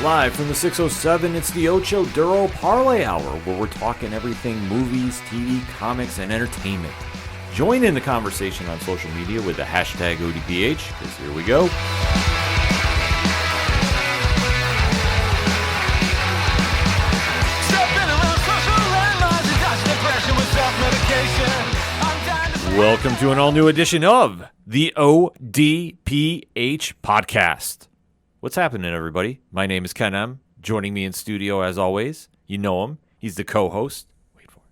Live from the 607, it's the Ocho Duro Parlay Hour, where we're talking everything movies, TV, comics, and entertainment. Join in the conversation on social media with the hashtag ODPH, because here we go. Welcome to an all-new edition of the ODPH podcast. What's happening, everybody? My name is Ken M. Joining me in studio, as always, you know him. He's the co-host. Wait for it.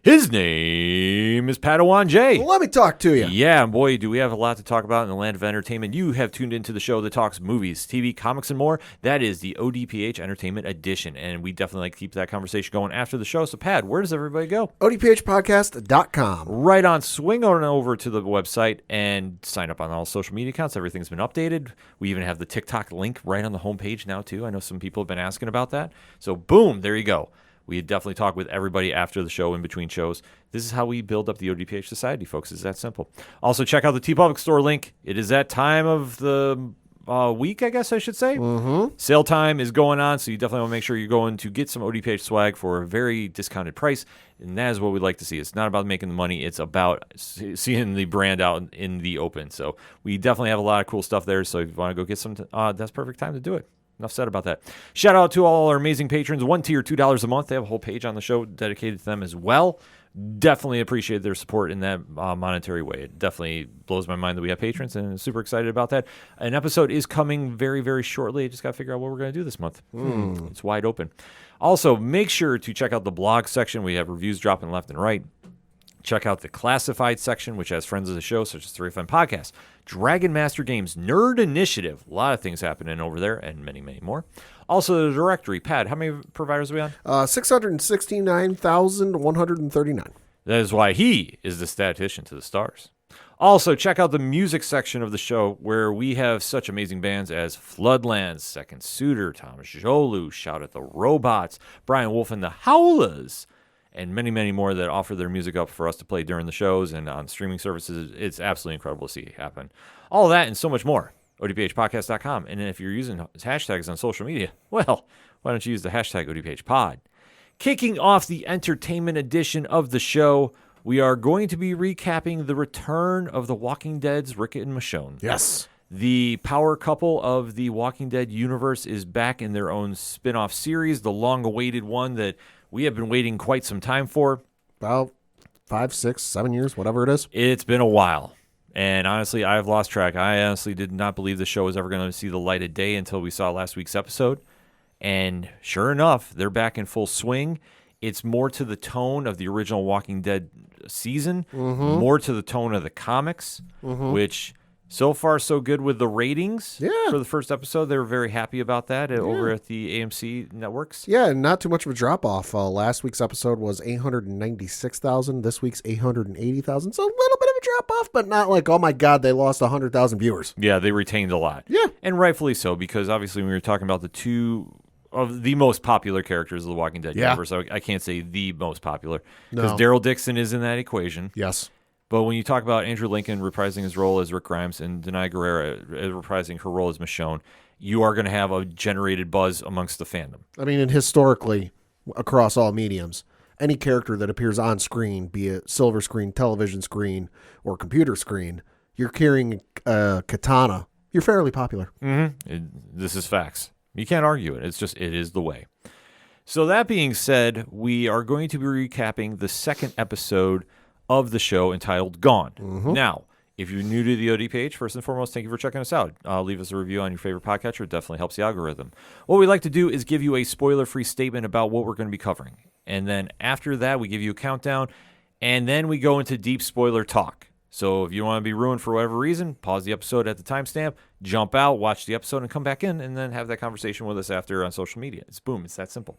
His name is Padawan J. Well, let me talk to you. Yeah, and boy, do we have a lot to talk about in the land of entertainment. You have tuned into the show that talks movies, TV, comics, and more. That is the ODPH Entertainment Edition, and we definitely like to keep that conversation going after the show. So, Pad, where does everybody go? ODPHpodcast.com. Right on. Swing on over to the website and sign up on all social media accounts. Everything's been updated. We even have the TikTok link right on the homepage now, too. I know some people have been asking about that. So, boom, there you go. We definitely talk with everybody after the show, in between shows. This is how we build up the ODPH Society, folks. It's that simple. Also, check out the TeePublic Store link. It is that time of the week, I guess I should say. Mm-hmm. Sale time is going on, so you definitely want to make sure you're going to get some ODPH swag for a very discounted price, and that is what we'd like to see. It's not about making the money. It's about seeing the brand out in the open. So we definitely have a lot of cool stuff there, so if you want to go get some, that's perfect time to do it. Enough said about that. Shout out to all our amazing patrons. $1 tier, $2 a month. They have a whole page on the show dedicated to them as well. Definitely appreciate their support in that monetary way. It definitely blows my mind that we have patrons, and I'm super excited about that. An episode is coming very, very shortly. I just got to figure out what we're going to do this month. It's wide open. Also, make sure to check out the blog section. We have reviews dropping left and right. Check out the classified section, which has friends of the show, such as 3FM Podcast, Dragon Master Games, Nerd Initiative. A lot of things happening over there, and many, many more. Also, the directory. Pat, how many providers are we on? 669,139. That is why he is the statistician to the stars. Also, check out the music section of the show, where we have such amazing bands as Floodlands, Second Suitor, Thomas Jolu, Shout at the Robots, Brian Wolf and the Howlers, and many, many more that offer their music up for us to play during the shows and on streaming services. It's absolutely incredible to see happen. All of that and so much more. ODPHpodcast.com. And if you're using hashtags on social media, well, why don't you use the hashtag ODPHpod? Kicking off the entertainment edition of the show, we are going to be recapping the return of The Walking Dead's Rick and Michonne. Yes. The power couple of the Walking Dead universe is back in their own spinoff series, the long-awaited one that we have been waiting quite some time for. About 5, 6, 7 years, whatever it is. It's been a while. And honestly, I've lost track. I honestly did not believe the show was ever going to see the light of day until we saw last week's episode. And sure enough, they're back in full swing. It's more to the tone of the original Walking Dead season, more to the tone of the comics, which so far so good with the ratings for the first episode. They were very happy about that over at the AMC networks. Yeah, and not too much of a drop-off. Last week's episode was 896,000. This week's 880,000. So a little bit of a drop-off, but not like, oh my God, they lost 100,000 viewers. Yeah, they retained a lot. Yeah. And rightfully so, because obviously when we were talking about the two of the most popular characters of the Walking Dead universe, I can't say the most popular, because Daryl Dixon is in that equation. Yes. But when you talk about Andrew Lincoln reprising his role as Rick Grimes and Denai Guerrera reprising her role as Michonne, you are going to have a generated buzz amongst the fandom. I mean, and historically, across all mediums, any character that appears on screen, be it silver screen, television screen, or computer screen, you're carrying a katana, you're fairly popular. This is facts. You can't argue it. It is the way. So that being said, we are going to be recapping the second episode of the show entitled Gone. Now, if you're new to the ODPH, first and foremost, thank you for checking us out. Leave us a review on your favorite podcatcher. It definitely helps the algorithm. What we like to do is give you a spoiler-free statement about what we're going to be covering. And then after that, we give you a countdown, and then we go into deep spoiler talk. So if you want to be ruined for whatever reason, pause the episode at the timestamp, jump out, watch the episode, and come back in, and then have that conversation with us after on social media. It's that simple.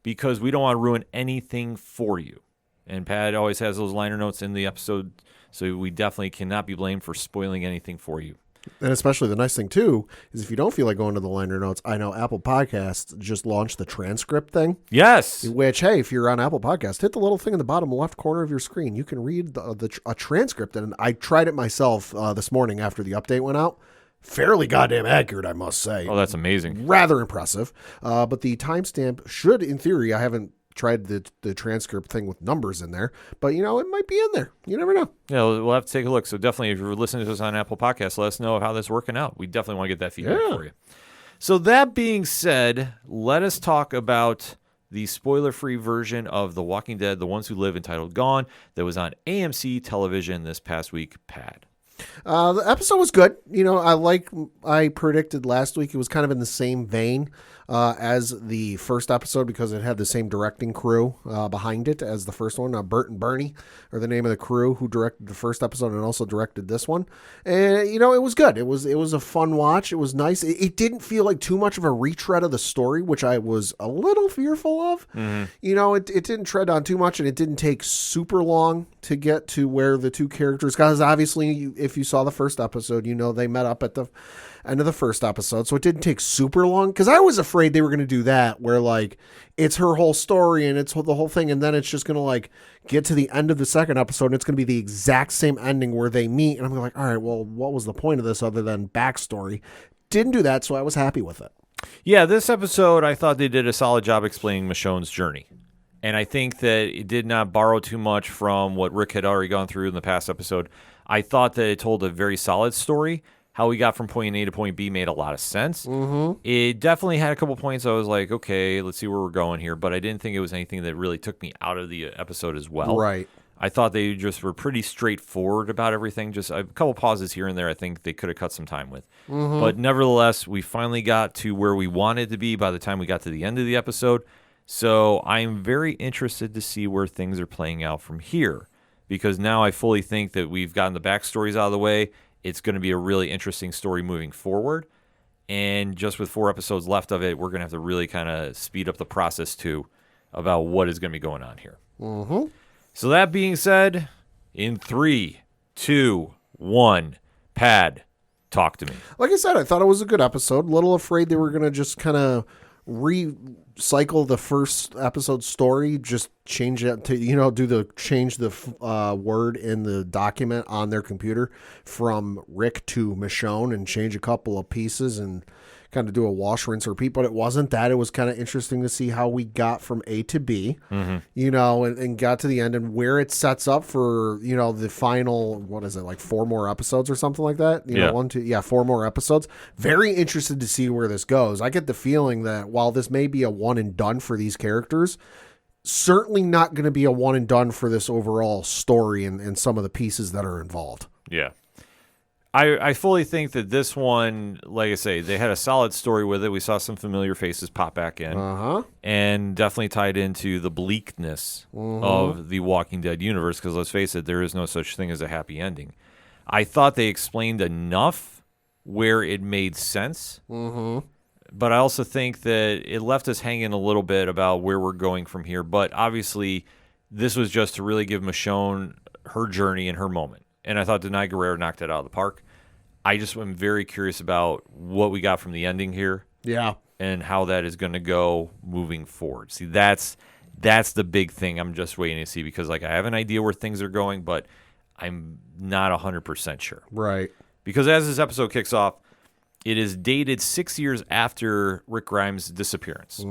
Because we don't want to ruin anything for you. And Pat always has those liner notes in the episode, so we definitely cannot be blamed for spoiling anything for you. And especially the nice thing, too, is if you don't feel like going to the liner notes, I know Apple Podcasts just launched the transcript thing. Yes. Which, hey, if you're on Apple Podcasts, hit the little thing in the bottom left corner of your screen. You can read a transcript. And I tried it myself this morning after the update went out. fairly goddamn accurate, I must say. Oh, that's amazing. Rather impressive. But the timestamp should, in theory, I haven't tried the transcript thing with numbers in there, but it might be in there. You never know. Yeah, we'll have to take a look. So definitely, if you're listening to us on Apple Podcasts, let us know how this is working out. We definitely want to get that feedback for you. So that being said, let us talk about the spoiler-free version of The Walking Dead, The Ones Who Live, entitled Gone, that was on AMC television this past week. Pat. The episode was good. I predicted last week, it was kind of in the same vein as the first episode because it had the same directing crew behind it as the first one. Bert and Bernie are the name of the crew who directed the first episode and also directed this one. And, it was good. It was a fun watch. It was nice. It didn't feel like too much of a retread of the story, which I was a little fearful of. Mm-hmm. It didn't tread on too much, and it didn't take super long to get to where the two characters, because obviously if you saw the first episode, they met up at the end of the first episode, so it didn't take super long, because I was afraid they were going to do that where it's her whole story and it's the whole thing, and then it's just going to get to the end of the second episode and it's going to be the exact same ending where they meet, and I'm like, all right, well, what was the point of this other than backstory? Didn't do that, so I was happy with it. Yeah, this episode, I thought they did a solid job explaining Michonne's journey. And I think that it did not borrow too much from what Rick had already gone through in the past episode. I thought that it told a very solid story. How we got from point A to point B made a lot of sense. Mm-hmm. It definitely had a couple points I was like, okay, let's see where we're going here. But I didn't think it was anything that really took me out of the episode as well. Right. I thought they just were pretty straightforward about everything. Just a couple pauses here and there I think they could have cut some time with. Mm-hmm. But nevertheless, we finally got to where we wanted to be by the time we got to the end of the episode. So I'm very interested to see where things are playing out from here, because now I fully think that we've gotten the backstories out of the way. It's going to be a really interesting story moving forward. And just with 4 episodes left of it, we're going to have to really kind of speed up the process too about what is going to be going on here. Mm-hmm. So that being said, in 3, 2, 1, Pad, talk to me. Like I said, I thought it was a good episode. A little afraid they were going to just kind of recycle the first episode story, just change it to change the word in the document on their computer from Rick to Michonne and change a couple of pieces and kind of do a wash, rinse, repeat. But it wasn't that. It was kind of interesting to see how we got from A to B, and got to the end and where it sets up for, the final, 4 more episodes or something like that? 4 more episodes. Very interested to see where this goes. I get the feeling that while this may be a one and done for these characters, certainly not going to be a one and done for this overall story and some of the pieces that are involved. Yeah. I fully think that this one, like I say, they had a solid story with it. We saw some familiar faces pop back in, and definitely tied into the bleakness of the Walking Dead universe, because let's face it, there is no such thing as a happy ending. I thought they explained enough where it made sense, but I also think that it left us hanging a little bit about where we're going from here. But obviously, this was just to really give Michonne her journey and her moment. And I thought Denai Guerrero knocked it out of the park. I just am very curious about what we got from the ending here. Yeah. And how that is going to go moving forward. See, that's the big thing I'm just waiting to see, because I have an idea where things are going, but I'm not 100% sure. Right. Because as this episode kicks off, it is dated 6 years after Rick Grimes' disappearance.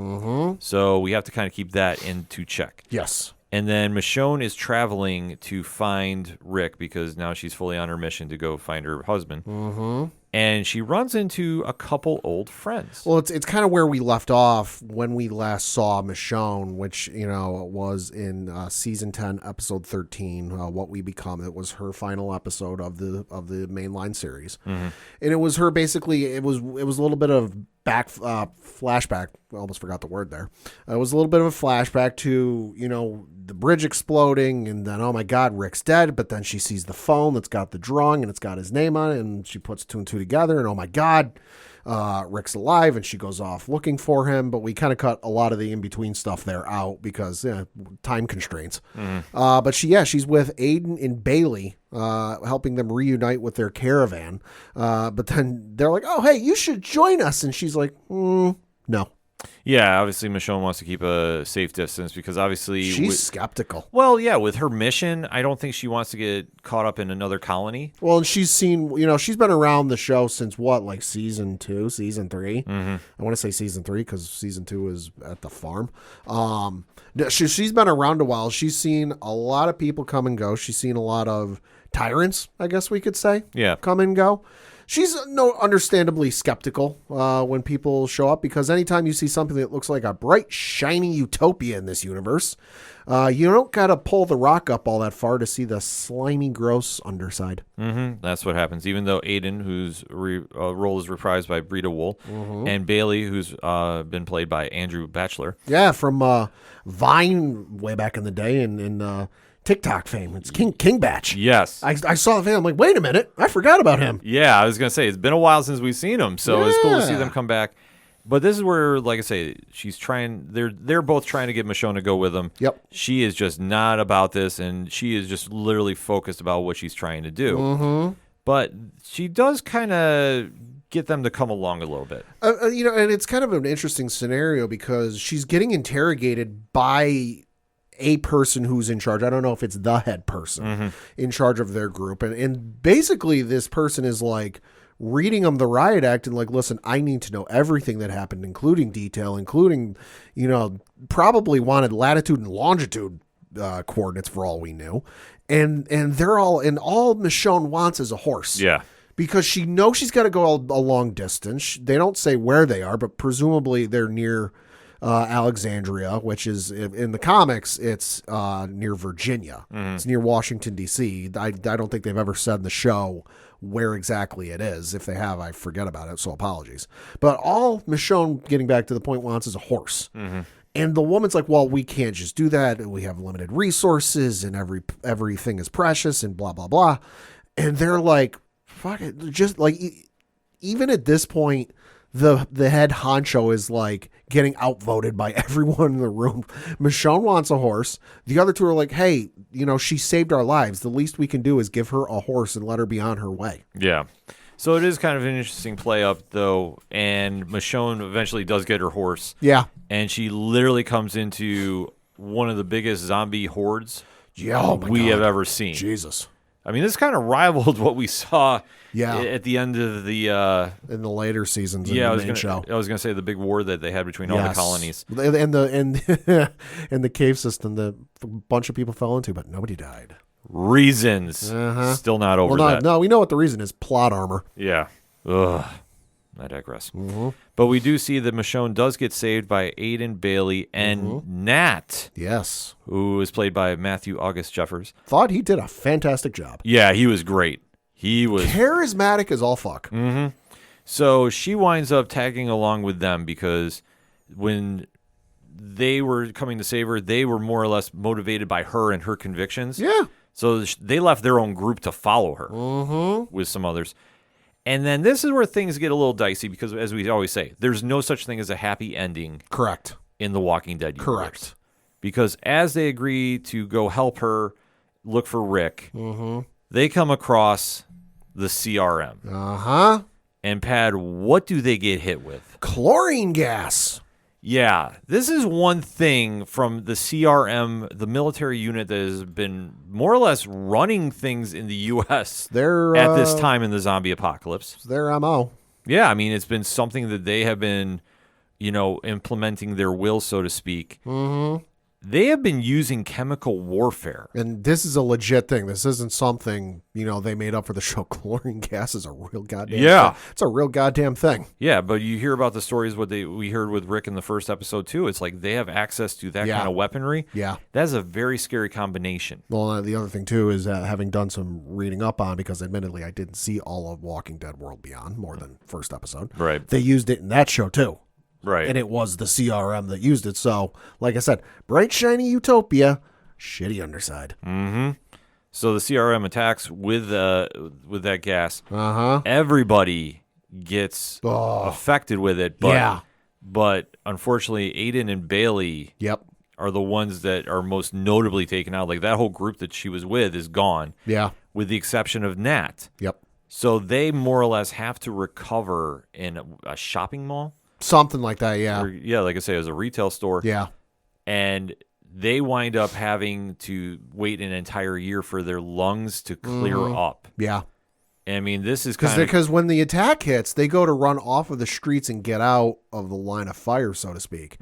So we have to kind of keep that into check. Yes. And then Michonne is traveling to find Rick, because now she's fully on her mission to go find her husband. And she runs into a couple old friends. Well, it's kind of where we left off when we last saw Michonne, which, was in season 10, episode 13, What We Become. It was her final episode of the mainline series. And it was her basically, it was a little bit of flashback. I almost forgot the word there. It was a little bit of a flashback to, the bridge exploding, and then, oh my God, Rick's dead. But then she sees the phone that's got the drawing and it's got his name on it, and she puts 2 and 2 together, and oh my God, Rick's alive, and she goes off looking for him. But we kind of cut a lot of the in-between stuff there out because time constraints. But she's with Aiden and Bailey, helping them reunite with their caravan. But then they're like, oh, hey, you should join us. And she's like, no. Yeah, obviously Michonne wants to keep a safe distance because obviously She's skeptical. well, yeah, with her mission, I don't think she wants to get caught up in another colony. Well, and she's seen, she's been around the show since what, like season 2, season 3? Mm-hmm. I want to say season 3 because season 2 is at the farm. She's been around a while. She's seen a lot of people come and go. She's seen a lot of tyrants, I guess we could say, come and go. She's understandably skeptical when people show up because anytime you see something that looks like a bright, shiny utopia in this universe, you don't got to pull the rock up all that far to see the slimy, gross underside. Mm-hmm. That's what happens. Even though Aiden, whose role is reprised by Brita Wool, and Bailey, who's been played by Andrew Batchelor. Yeah, from Vine way back in the day and TikTok fame. It's King Batch. Yes. I saw the video. I'm like, wait a minute. I forgot about him. Yeah, I was going to say, it's been a while since we've seen them, so it's cool to see them come back. But this is where, like I say, they're both trying to get Michonne to go with them. Yep. She is just not about this, and she is just literally focused about what she's trying to do. Mm-hmm. But she does kind of get them to come along a little bit. And it's kind of an interesting scenario because she's getting interrogated by a person who's in charge. I don't know if it's the head person in charge of their group. And basically this person is like reading them the riot act and like, listen, I need to know everything that happened, including detail, including, probably wanted latitude and longitude coordinates for all we knew. And all Michonne wants is a horse. Yeah. Because she knows she's got to go a long distance. They don't say where they are, but presumably they're near Alexandria, which is in the comics, it's near Virginia. It's near Washington, D.C. I don't think they've ever said in the show where exactly it is. If they have, I forget about it, so apologies. But all Michonne, getting back to the point, wants is a horse. And the woman's like, well, we can't just do that. We have limited resources and everything is precious and blah, blah, blah. And they're like, fuck it. Just like, even at this point, the head honcho is like getting outvoted by everyone in the room. Michonne wants a horse. The other two are like, hey, she saved our lives. The least we can do is give her a horse and let her be on her way. Yeah. So it is kind of an interesting play up, though, and Michonne eventually does get her horse. Yeah. And she literally comes into one of the biggest zombie hordes we have ever seen. Jesus. I mean, this kind of rivaled what we saw Yeah. At the end of the in the later seasons of yeah, the main show. I was gonna say the big war that they had between all the colonies. And the and the cave system that a bunch of people fell into, but nobody died. Reasons. Still not over that. No, we know what the reason is. Plot armor. Yeah. Ugh. I digress. But we do see that Michonne does get saved by Aiden, Bailey, and Nat. Yes. Who is played by Matthew August Jeffers. Thought he did a fantastic job. Yeah, he was great. He was charismatic as all fuck. So she winds up tagging along with them because when they were coming to save her, they were more or less motivated by her and her convictions. Yeah. So they left their own group to follow her with some others. And then this is where things get a little dicey because, as we always say, there's no such thing as a happy ending. Correct. In the Walking Dead universe. Correct. Because as they agree to go help her look for Rick, they come across the CRM. And Pad, what do they get hit with? Chlorine gas. Yeah, this is one thing from the CRM, the military unit that has been more or less running things in the U.S. At this time in the zombie apocalypse. It's their MO. Yeah, I mean, it's been something that they have been, implementing their will, so to speak. They have been using chemical warfare. And this is a legit thing. This isn't something, they made up for the show. Chlorine gas is a real goddamn thing. It's a real goddamn thing. Yeah, but you hear about the stories we heard with Rick in the first episode, too. It's like they have access to that kind of weaponry. Yeah. That is a very scary combination. Well, the other thing, too, is having done some reading up on, because admittedly I didn't see all of Walking Dead World Beyond, more than first episode. Right. They used it in that show, too. Right. And it was the CRM that used it. So, like I said, bright, shiny utopia, shitty underside. So the CRM attacks with that gas. Everybody gets affected with it. But, but unfortunately, Aiden and Bailey are the ones that are most notably taken out. Like that whole group that she was with is gone. Yeah. With the exception of Nat. Yep. So they more or less have to recover in a shopping mall. Something like that, yeah. Or, yeah, like I say, it was a retail store. Yeah. And they wind up having to wait an entire year for their lungs to clear up. Yeah. I mean, this is kind of... Because when the attack hits, they go to run off of the streets and get out of the line of fire, so to speak.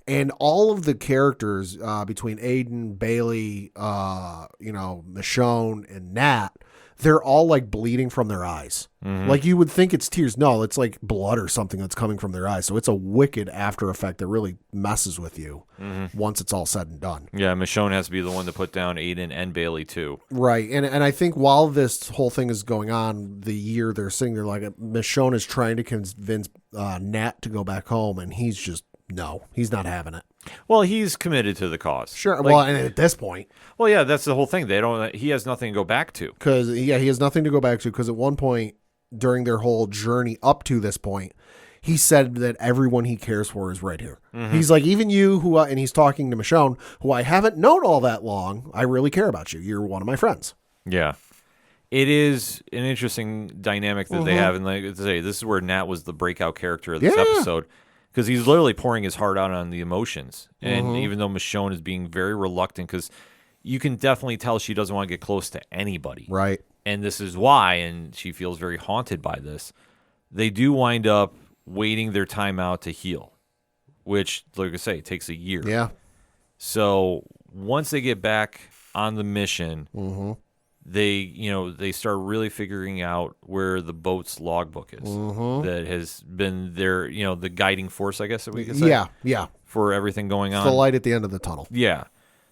And all of the characters between Aiden, Bailey, Michonne, and Nat, they're all like bleeding from their eyes. Like you would think it's tears. No, it's like blood or something that's coming from their eyes. So it's a wicked after effect that really messes with you once it's all said and done. Yeah, Michonne has to be the one to put down Aiden and Bailey too. Right. And I think while this whole thing is going on, the year they're sitting there, like Michonne is trying to convince Nat to go back home, and he's just, no, he's not having it. Well, he's committed to the cause. Sure. Well, and at this point. Well, yeah, that's the whole thing. He has nothing to go back to. He has nothing to go back to, because at one point during their whole journey up to this point, he said that everyone he cares for is right here. He's like, even you, and he's talking to Michonne, who I haven't known all that long. I really care about you. You're one of my friends. Yeah. It is an interesting dynamic that they have. And like I say, this is where Nat was the breakout character of this episode. Because he's literally pouring his heart out on the emotions. And even though Michonne is being very reluctant, because you can definitely tell she doesn't want to get close to anybody. Right. And this is why, and she feels very haunted by this. They do wind up waiting their time out to heal, which, like I say, takes a year. Yeah. So once they get back on the mission, they start really figuring out where the boat's logbook is. That has been their, the guiding force, I guess that we could say. Yeah. For everything going on. It's the light at the end of the tunnel. Yeah.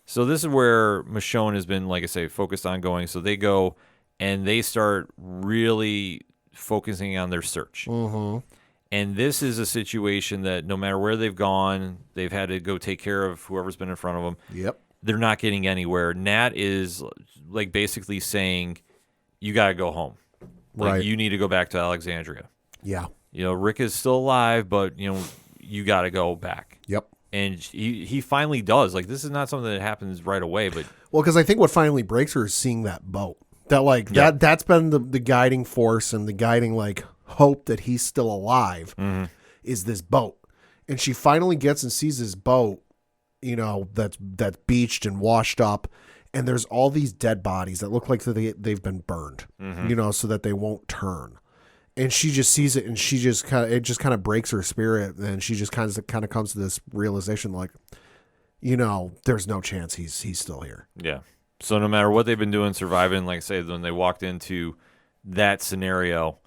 So this is where Michonne has been, like I say, focused on going. So they go and they start really focusing on their search. And this is a situation that no matter where they've gone, they've had to go take care of whoever's been in front of them. Yep. They're not getting anywhere. Nat is like basically saying, you got to go home. Like, you need to go back to Alexandria. Yeah. Rick is still alive, but, you got to go back. Yep. And he finally does. Like, this is not something that happens right away, but... Well, because I think what finally breaks her is seeing that boat. That's been the guiding force and the guiding, like, hope that he's still alive is this boat. And she finally gets and sees this boat, that's beached and washed up. And there's all these dead bodies that look like they've been burned, so that they won't turn. And she just sees it, and it just kind of breaks her spirit. And she just kind of comes to this realization, like, there's no chance he's still here. Yeah. So no matter what they've been doing, surviving, like I say, when they walked into that scenario,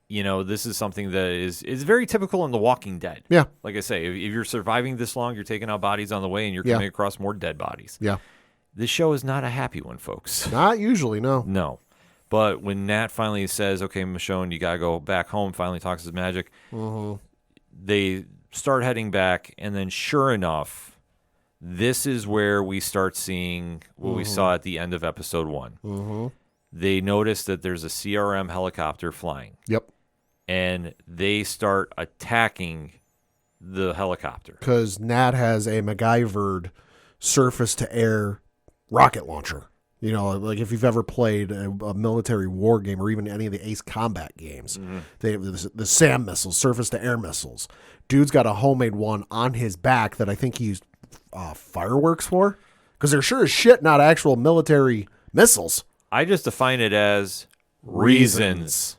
this is something that is very typical in The Walking Dead. Yeah. Like I say, if you're surviving this long, you're taking out bodies on the way, and you're coming across more dead bodies. Yeah. This show is not a happy one, folks. Not usually, no. No. But when Nat finally says, okay, Michonne, you got to go back home, finally talks his magic, they start heading back, and then sure enough, this is where we start seeing what we saw at the end of episode 1. They notice that there's a CRM helicopter flying. Yep. And they start attacking the helicopter. Because Nat has a MacGyvered surface-to-air rocket launcher. Like if you've ever played a military war game or even any of the Ace Combat games, they have the SAM missiles, surface-to-air missiles. Dude's got a homemade one on his back that I think he used fireworks for, because they're sure as shit not actual military missiles. I just define it as reasons.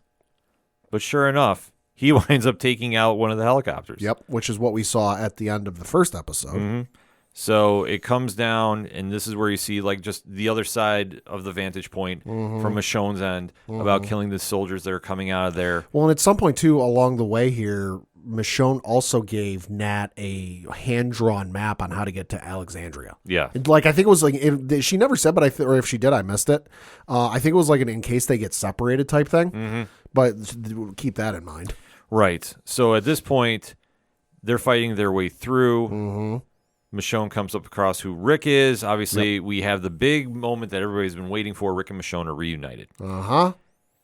But sure enough, he winds up taking out one of the helicopters. Yep, which is what we saw at the end of the first episode. So it comes down, and this is where you see like just the other side of the vantage point from Michonne's end about killing the soldiers that are coming out of there. Well, and at some point too along the way here, Michonne also gave Nat a hand-drawn map on how to get to Alexandria. Yeah. Like, I think it was like, she never said, but or if she did, I missed it. I think it was like an in case they get separated type thing. But keep that in mind. Right. So at this point, they're fighting their way through. Michonne comes up across who Rick is. Obviously, we have the big moment that everybody's been waiting for. Rick and Michonne are reunited.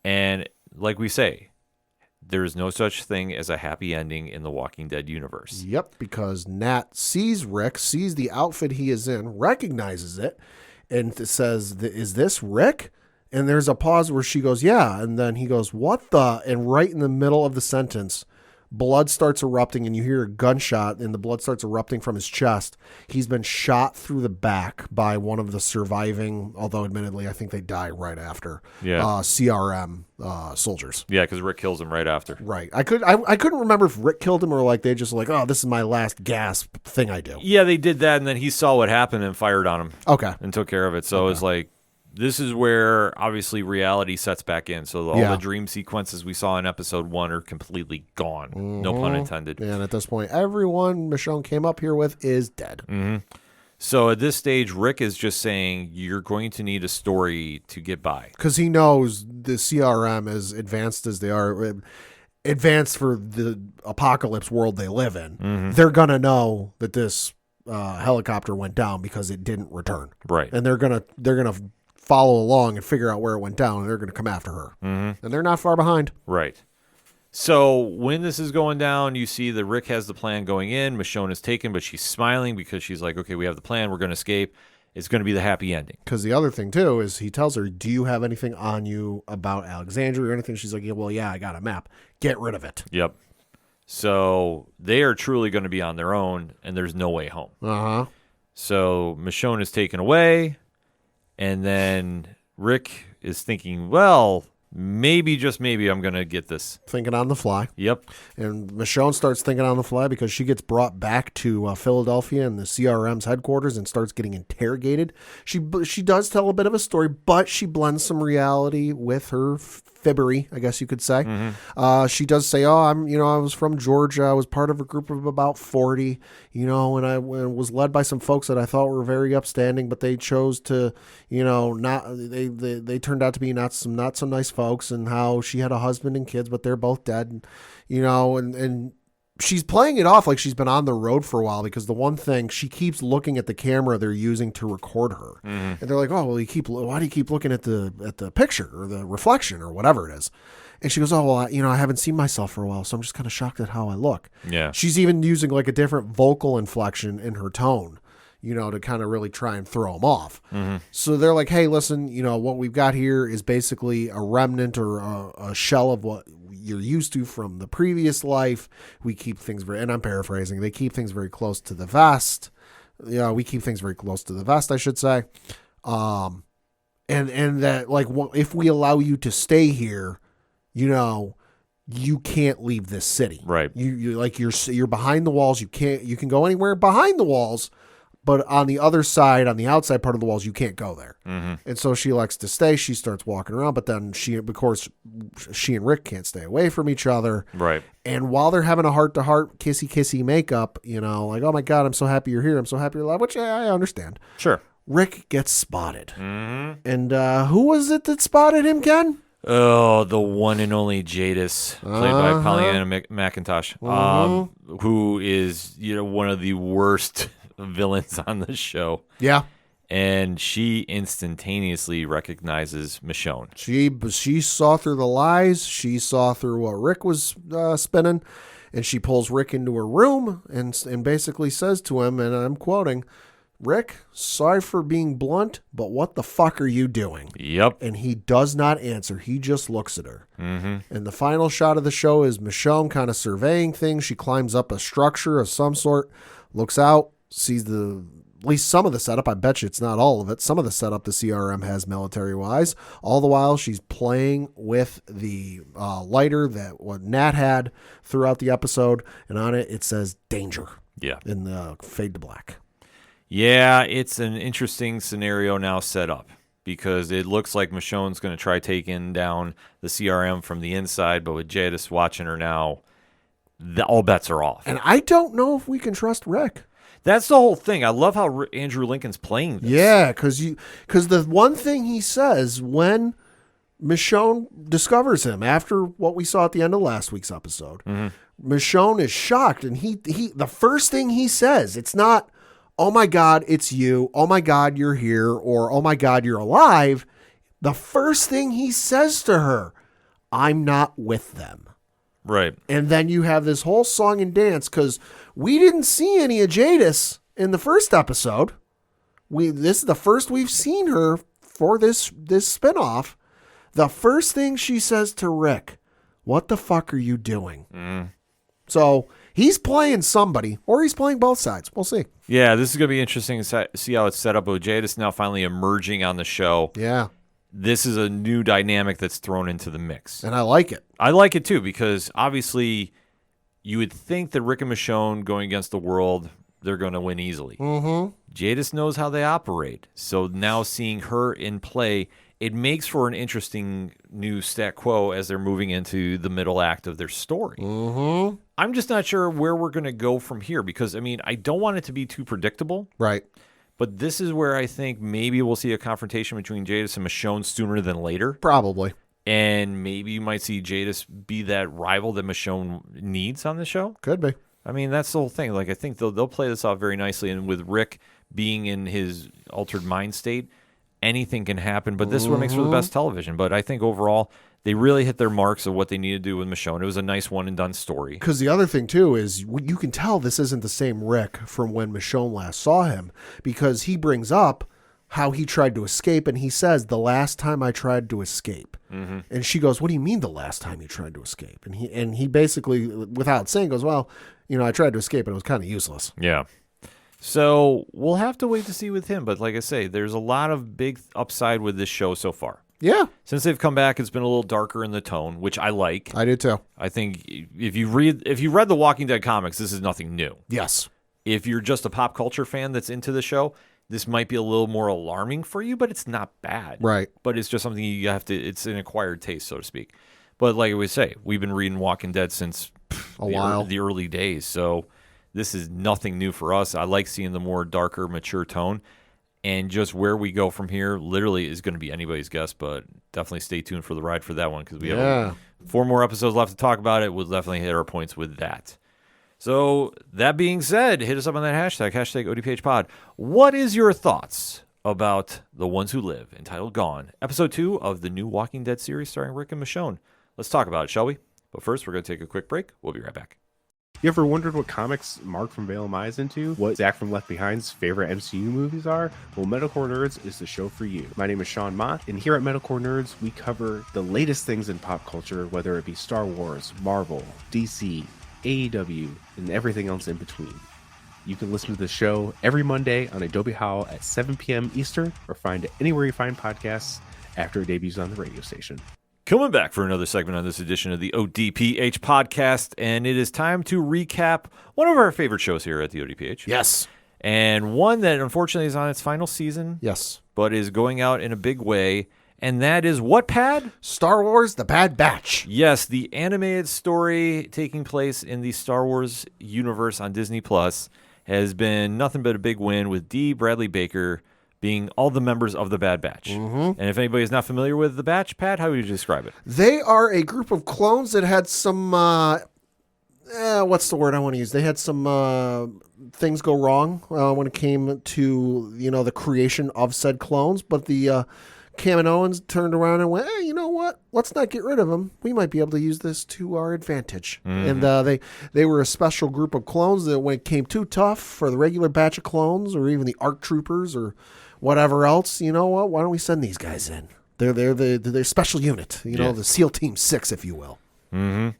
And like we say, there is no such thing as a happy ending in the Walking Dead universe. Yep, because Nat sees Rick, sees the outfit he is in, recognizes it, and says, "Is this Rick?" And there's a pause where she goes, "Yeah," and then he goes, "What the?" And right in the middle of the sentence, blood starts erupting, and you hear a gunshot, and the blood starts erupting from his chest. He's been shot through the back by one of the surviving, although admittedly I think they die right after, CRM soldiers. Yeah, because Rick kills him right after. Right. I couldn't remember if Rick killed him or like they just like, oh, this is my last gasp thing I do. Yeah, they did that, and then he saw what happened and fired on him. Okay. And took care of it. So it was like, this is where obviously reality sets back in. So all the dream sequences we saw in episode 1 are completely gone. Mm-hmm. No pun intended. And at this point, everyone Michonne came up here with is dead. Mm-hmm. So at this stage, Rick is just saying, you're going to need a story to get by. Because he knows the CRM, as advanced as they are, advanced for the apocalypse world they live in, they're going to know that this helicopter went down because it didn't return. Right. And they're gonna follow along and figure out where it went down, and they're going to come after her. Mm-hmm. And they're not far behind. Right. So when this is going down, you see that Rick has the plan going in. Michonne is taken, but she's smiling because she's like, okay, we have the plan. We're going to escape. It's going to be the happy ending. Because the other thing, too, is he tells her, do you have anything on you about Alexandria or anything? She's like, yeah, I got a map. Get rid of it. Yep. So they are truly going to be on their own, and there's no way home. Uh-huh. So Michonne is taken away. And then Rick is thinking, well, maybe, just maybe, I'm going to get this. Thinking on the fly. Yep. And Michonne starts thinking on the fly because she gets brought back to Philadelphia and the CRM's headquarters and starts getting interrogated. She does tell a bit of a story, but she blends some reality with her fibbery, I guess you could say. Mm-hmm. She does say, I was from Georgia. I was part of a group of about 40, and I was led by some folks that I thought were very upstanding, but they chose to, they turned out to be not so nice folks, and how she had a husband and kids, but they're both dead, and she's playing it off like she's been on the road for a while, because the one thing, she keeps looking at the camera they're using to record her. Mm-hmm. And they're like, oh, well, why do you keep looking at the picture or the reflection or whatever it is? And she goes, oh, well, I haven't seen myself for a while, so I'm just kind of shocked at how I look. Yeah. She's even using like a different vocal inflection in her tone, to kind of really try and throw them off. Mm-hmm. So they're like, hey, listen, what we've got here is basically a remnant or a shell of what you're used to from the previous life. We keep things and I'm paraphrasing, they keep things very close to the vest. We keep things very close to the vest, I should say. And that, like, if we allow you to stay here, you can't leave this city. Right. You're behind the walls. You can go anywhere behind the walls, but on the other side, on the outside part of the walls, you can't go there. Mm-hmm. And so she likes to stay. She starts walking around, but then she and Rick can't stay away from each other. Right. And while they're having a heart-to-heart, kissy-kissy makeup, like, oh my God, I'm so happy you're here. I'm so happy you're alive, which I understand. Sure. Rick gets spotted. Mm-hmm. And who was it that spotted him, Ken? Oh, the one and only Jadis, played by Pollyanna McIntosh, who is, one of the worst villains on the show. Yeah. And she instantaneously recognizes Michonne. She saw through the lies. She saw through what Rick was spinning, and she pulls Rick into her room and basically says to him, and I'm quoting, Rick, sorry for being blunt, but what the fuck are you doing? Yep. And he does not answer. He just looks at her. Mm-hmm. And the final shot of the show is Michonne kind of surveying things. She climbs up a structure of some sort, looks out, sees at least some of the setup. I bet you it's not all of it. Some of the setup the CRM has military-wise. All the while, she's playing with the lighter that what Nat had throughout the episode, and on it says danger. Yeah. In the fade to black. Yeah, it's an interesting scenario now set up, because it looks like Michonne's going to try taking down the CRM from the inside, but with Jadis watching her now, all bets are off. And I don't know if we can trust Rick. That's the whole thing. I love how Andrew Lincoln's playing this. Yeah, because the one thing he says when Michonne discovers him after what we saw at the end of last week's episode, Michonne is shocked, and he the first thing he says, it's not, oh my God, it's you, oh my God, you're here, or oh my God, you're alive. The first thing he says to her, I'm not with them. Right. And then you have this whole song and dance, because we didn't see any of Jadis in the first episode. This is the first we've seen her for this spinoff. The first thing she says to Rick, what the fuck are you doing? So he's playing somebody, or he's playing both sides. We'll see. Yeah, this is going to be interesting to see how it's set up. With Jadis now finally emerging on the show. Yeah. This is a new dynamic that's thrown into the mix. And I like it. I like it too, because obviously you would think that Rick and Michonne going against the world, they're going to win easily. Mm-hmm. Jadis knows how they operate. So now seeing her in play, it makes for an interesting new stat quo as they're moving into the middle act of their story. Mm-hmm. I'm just not sure where we're going to go from here, because, I mean, I don't want it to be too predictable. Right. But this is where I think maybe we'll see a confrontation between Jadis and Michonne sooner than later. Probably. And maybe you might see Jadis be that rival that Michonne needs on the show. Could be. I mean, that's the whole thing. Like, I think they'll play this off very nicely. And with Rick being in his altered mind state, anything can happen. But this is what makes for the best television. But I think overall, they really hit their marks of what they need to do with Michonne. It was a nice one-and-done story. Because the other thing, too, is you can tell this isn't the same Rick from when Michonne last saw him, because he brings up how he tried to escape, and he says, the last time I tried to escape. Mm-hmm. And she goes, what do you mean the last time you tried to escape? And he basically, without saying, goes, well, I tried to escape, and it was kind of useless. Yeah. So we'll have to wait to see with him. But like I say, there's a lot of big upside with this show so far. Yeah. Since they've come back, it's been a little darker in the tone, which I like. I do too. I think if you read the Walking Dead comics, this is nothing new. Yes. If you're just a pop culture fan that's into the show, this might be a little more alarming for you, but it's not bad. Right. But it's just something you have to, it's an acquired taste, so to speak. But like we say, we've been reading Walking Dead since the early days. So this is nothing new for us. I like seeing the more darker, mature tone. And just where we go from here literally is going to be anybody's guess, but definitely stay tuned for the ride for that one, because we have 4 more episodes left to talk about it. We'll definitely hit our points with that. So that being said, hit us up on that hashtag ODPHpod. What is your thoughts about The Ones Who Live, entitled Gone, Episode 2 of the new Walking Dead series starring Rick and Michonne? Let's talk about it, shall we? But first, we're going to take a quick break. We'll be right back. You ever wondered what comics Mark from Vale Mai is into? What Zach from Left Behind's favorite MCU movies are? Well, Metalcore Nerds is the show for you. My name is Sean Mott, and here at Metalcore Nerds, we cover the latest things in pop culture, whether it be Star Wars, Marvel, DC, AEW, and everything else in between. You can listen to the show every Monday on Adobe Howl at 7 p.m. Eastern, or find it anywhere you find podcasts after it debuts on the radio station. Coming back for another segment on this edition of the ODPH podcast, and it is time to recap one of our favorite shows here at the ODPH. Yes. And one that unfortunately is on its final season. Yes. But is going out in a big way, and that is what, Pad? Star Wars The Bad Batch. Yes, the animated story taking place in the Star Wars universe on Disney Plus has been nothing but a big win, with D. Bradley Baker being all the members of the Bad Batch. Mm-hmm. And if anybody is not familiar with the Batch, Pat, how would you describe it? They are a group of clones that had some, what's the word I want to use? They had some things go wrong when it came to, the creation of said clones. But the Kaminoans turned around and went, hey, you know what? Let's not get rid of them. We might be able to use this to our advantage. Mm-hmm. And they were a special group of clones that when it came too tough for the regular batch of clones, or even the ARC troopers or whatever else, you know what? Why don't we send these guys in? They're the special unit, the SEAL Team 6, if you will. Mm-hmm.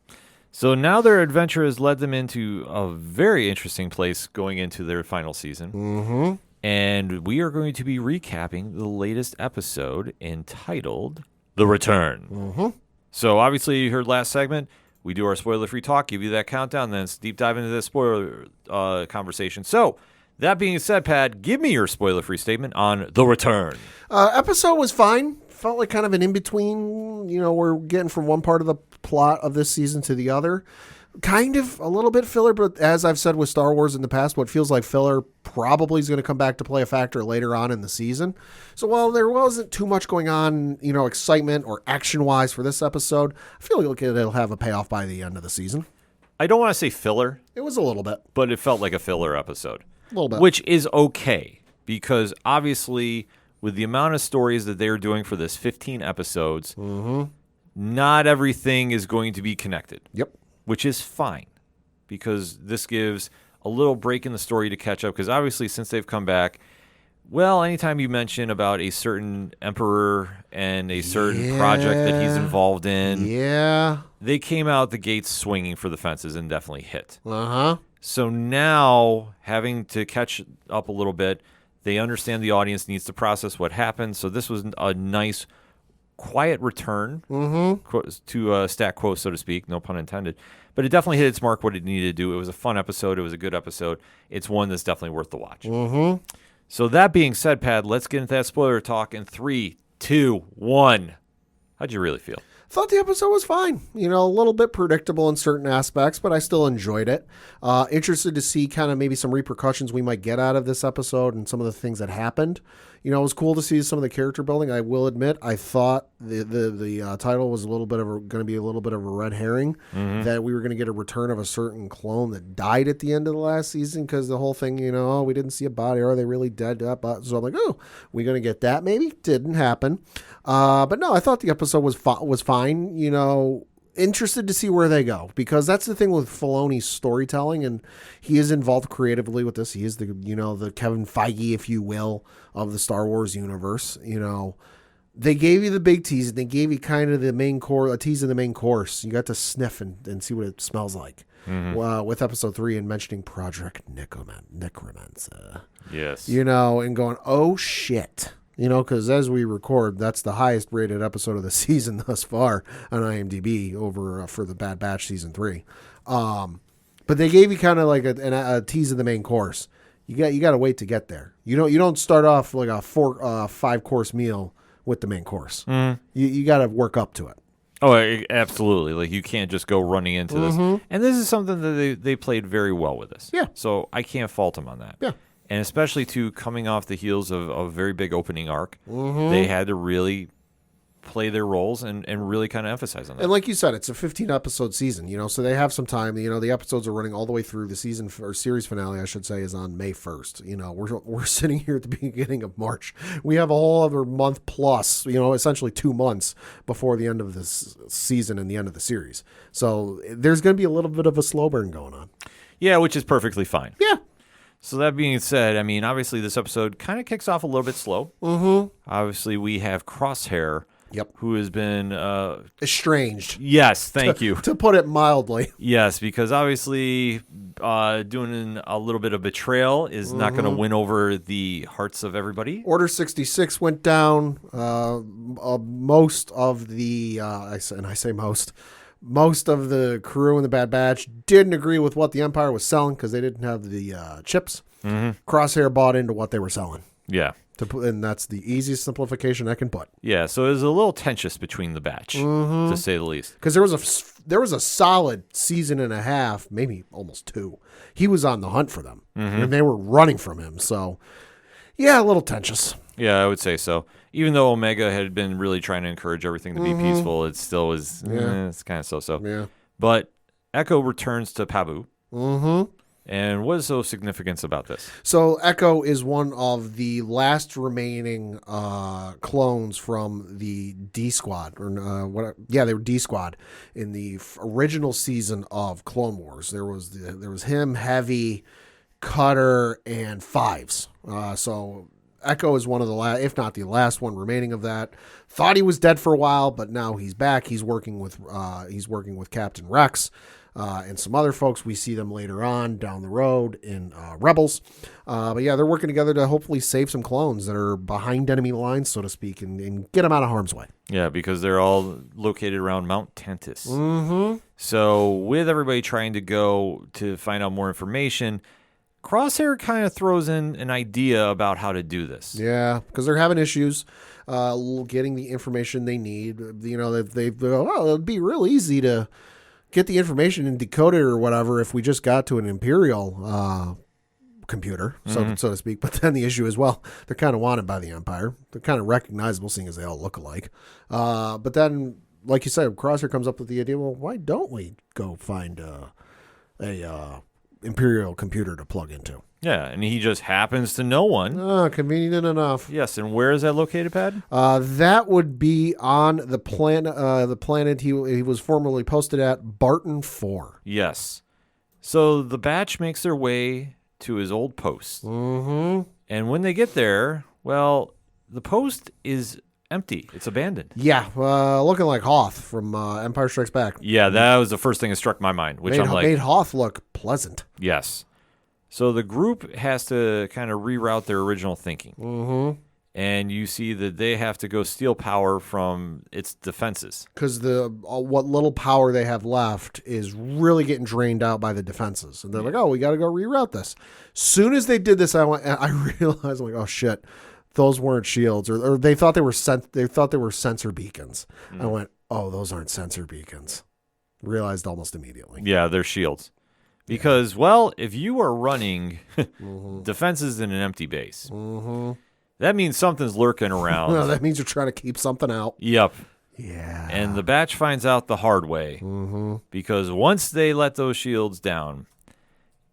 So now their adventure has led them into a very interesting place going into their final season. Mm-hmm. And we are going to be recapping the latest episode entitled The Return. Mm-hmm. So obviously you heard last segment. We do our spoiler-free talk, give you that countdown, then it's deep dive into the spoiler conversation. So that being said, Pat, give me your spoiler-free statement on The Return. Episode was fine. Felt like kind of an in-between. We're getting from one part of the plot of this season to the other. Kind of a little bit filler, but as I've said with Star Wars in the past, what feels like filler probably is going to come back to play a factor later on in the season. So while there wasn't too much going on, excitement or action-wise for this episode, I feel like it'll have a payoff by the end of the season. I don't want to say filler. It was a little bit. But it felt like a filler episode. A little bit. Which is okay, because obviously with the amount of stories that they're doing for this 15 episodes, mm-hmm. not everything is going to be connected. Yep. Which is fine, because this gives a little break in the story to catch up, because obviously since they've come back, Well, anytime you mention about a certain emperor and a certain project that he's involved in, they came out the gates swinging for the fences and definitely hit. Uh-huh. So now, having to catch up a little bit, they understand the audience needs to process what happened. So this was a nice, quiet return to stat quo, so to speak. No pun intended. But it definitely hit its mark what it needed to do. It was a fun episode. It was a good episode. It's one that's definitely worth the watch. So that being said, Pat, let's get into that spoiler talk in 3, 2, 1. How'd you really feel? Thought the episode was fine. You know, a little bit predictable in certain aspects, but I still enjoyed it. Interested to see kind of maybe some repercussions we might get out of this episode and some of the things that happened. You know, it was cool to see some of the character building. I will admit, I thought the title was going to be a little bit of a red herring, that we were going to get a return of a certain clone that died at the end of the last season, because the whole thing, you know, we didn't see a body. Are they really dead? So I'm like, oh, we going to get that? Maybe. Didn't happen. But no, I thought the episode was fine. You know, interested to see where they go, because that's the thing with Filoni's storytelling, and he is involved creatively with this. He is the Kevin Feige, if you will, of the Star Wars universe. You know, they gave you the big tease, and they gave you kind of the main core, a tease of the main course. You got to sniff and see what it smells like. With episode 3 and mentioning Project Necromancer. Yes. You know, and going, oh shit. You know, because as we record, that's the highest rated episode of the season thus far on IMDb over for the Bad Batch season 3. But they gave you kind of like a tease of the main course. You got to wait to get there. You don't start off like a 5-course meal with the main course. You got to work up to it. Oh, absolutely. Like, you can't just go running into this. And this is something that they played very well with this. Yeah. So I can't fault them on that. Yeah. And especially coming off the heels of a very big opening arc, they had to really play their roles and really kind of emphasize on that. And like you said, it's a 15-episode season, you know, so they have some time. You know, the episodes are running all the way through. The season, or series finale, I should say, is on May 1st. You know, we're sitting here at the beginning of March. We have a whole other month plus, you know, essentially 2 months before the end of this season and the end of the series. So there's going to be a little bit of a slow burn going on. Yeah, which is perfectly fine. Yeah. So that being said, I mean, obviously this episode kind of kicks off a little bit slow. Obviously, we have Crosshair, who has been estranged. Yes, thank you. To put it mildly. Yes, because obviously doing a little bit of betrayal is not going to win over the hearts of everybody. Order 66 went down. Most of the, most of the crew in the Bad Batch didn't agree with what the Empire was selling because they didn't have the chips. Crosshair bought into what they were selling. Yeah. And that's the easiest simplification I can put. Yeah, so it was a little tensious between the batch, to say the least. Because there was a solid season and a half, maybe almost 2. He was on the hunt for them, and they were running from him. So, yeah, a little tensious. Yeah, I would say so. Even though Omega had been really trying to encourage everything to be peaceful, it still was, it's kind of so-so. Yeah. But Echo returns to Pabu. And what is so significant about this? So Echo is one of the last remaining clones from the D Squad, they were D Squad in the original season of Clone Wars. There was him, Heavy, Cutter, and Fives. So Echo is one of the last, if not the last one remaining of that. Thought he was dead for a while, but now he's back. He's working with Captain Rex. And some other folks. We see them later on down the road in Rebels. But yeah, they're working together to hopefully save some clones that are behind enemy lines, so to speak, and get them out of harm's way. Yeah, because they're all located around Mount Tantus. So with everybody trying to go to find out more information, Crosshair kind of throws in an idea about how to do this. Yeah, because they're having issues getting the information they need. You know, they go, well, it'd be real easy to get the information and decode it or whatever if we just got to an Imperial computer, so to speak. But then the issue is, well, they're kind of wanted by the Empire. They're kind of recognizable, seeing as they all look alike. But then, like you said, Crosshair comes up with the idea, well, why don't we go find a Imperial computer to plug into? Yeah, and he just happens to know one. Convenient enough. Yes, and where is that located, Pat? That would be on the planet he was formerly posted at, Barton 4. Yes. So the batch makes their way to his old post. And when they get there, well, the post is empty. It's abandoned. Yeah, looking like Hoth from Empire Strikes Back. Yeah, that was the first thing that struck my mind, which made Hoth look pleasant. Yes. So the group has to kind of reroute their original thinking. Mm-hmm. And you see that they have to go steal power from its defenses. Because what little power they have left is really getting drained out by the defenses. And they're like, oh, we got to go reroute this. Soon as they did this, I realized, I'm like, oh, shit, those weren't shields. Or they thought they were sensor beacons. I went, oh, those aren't sensor beacons. Realized almost immediately. Yeah, they're shields. Because, well, if you are running defenses in an empty base, that means something's lurking around. No, that means you're trying to keep something out. Yep. Yeah. And the batch finds out the hard way. Because once they let those shields down,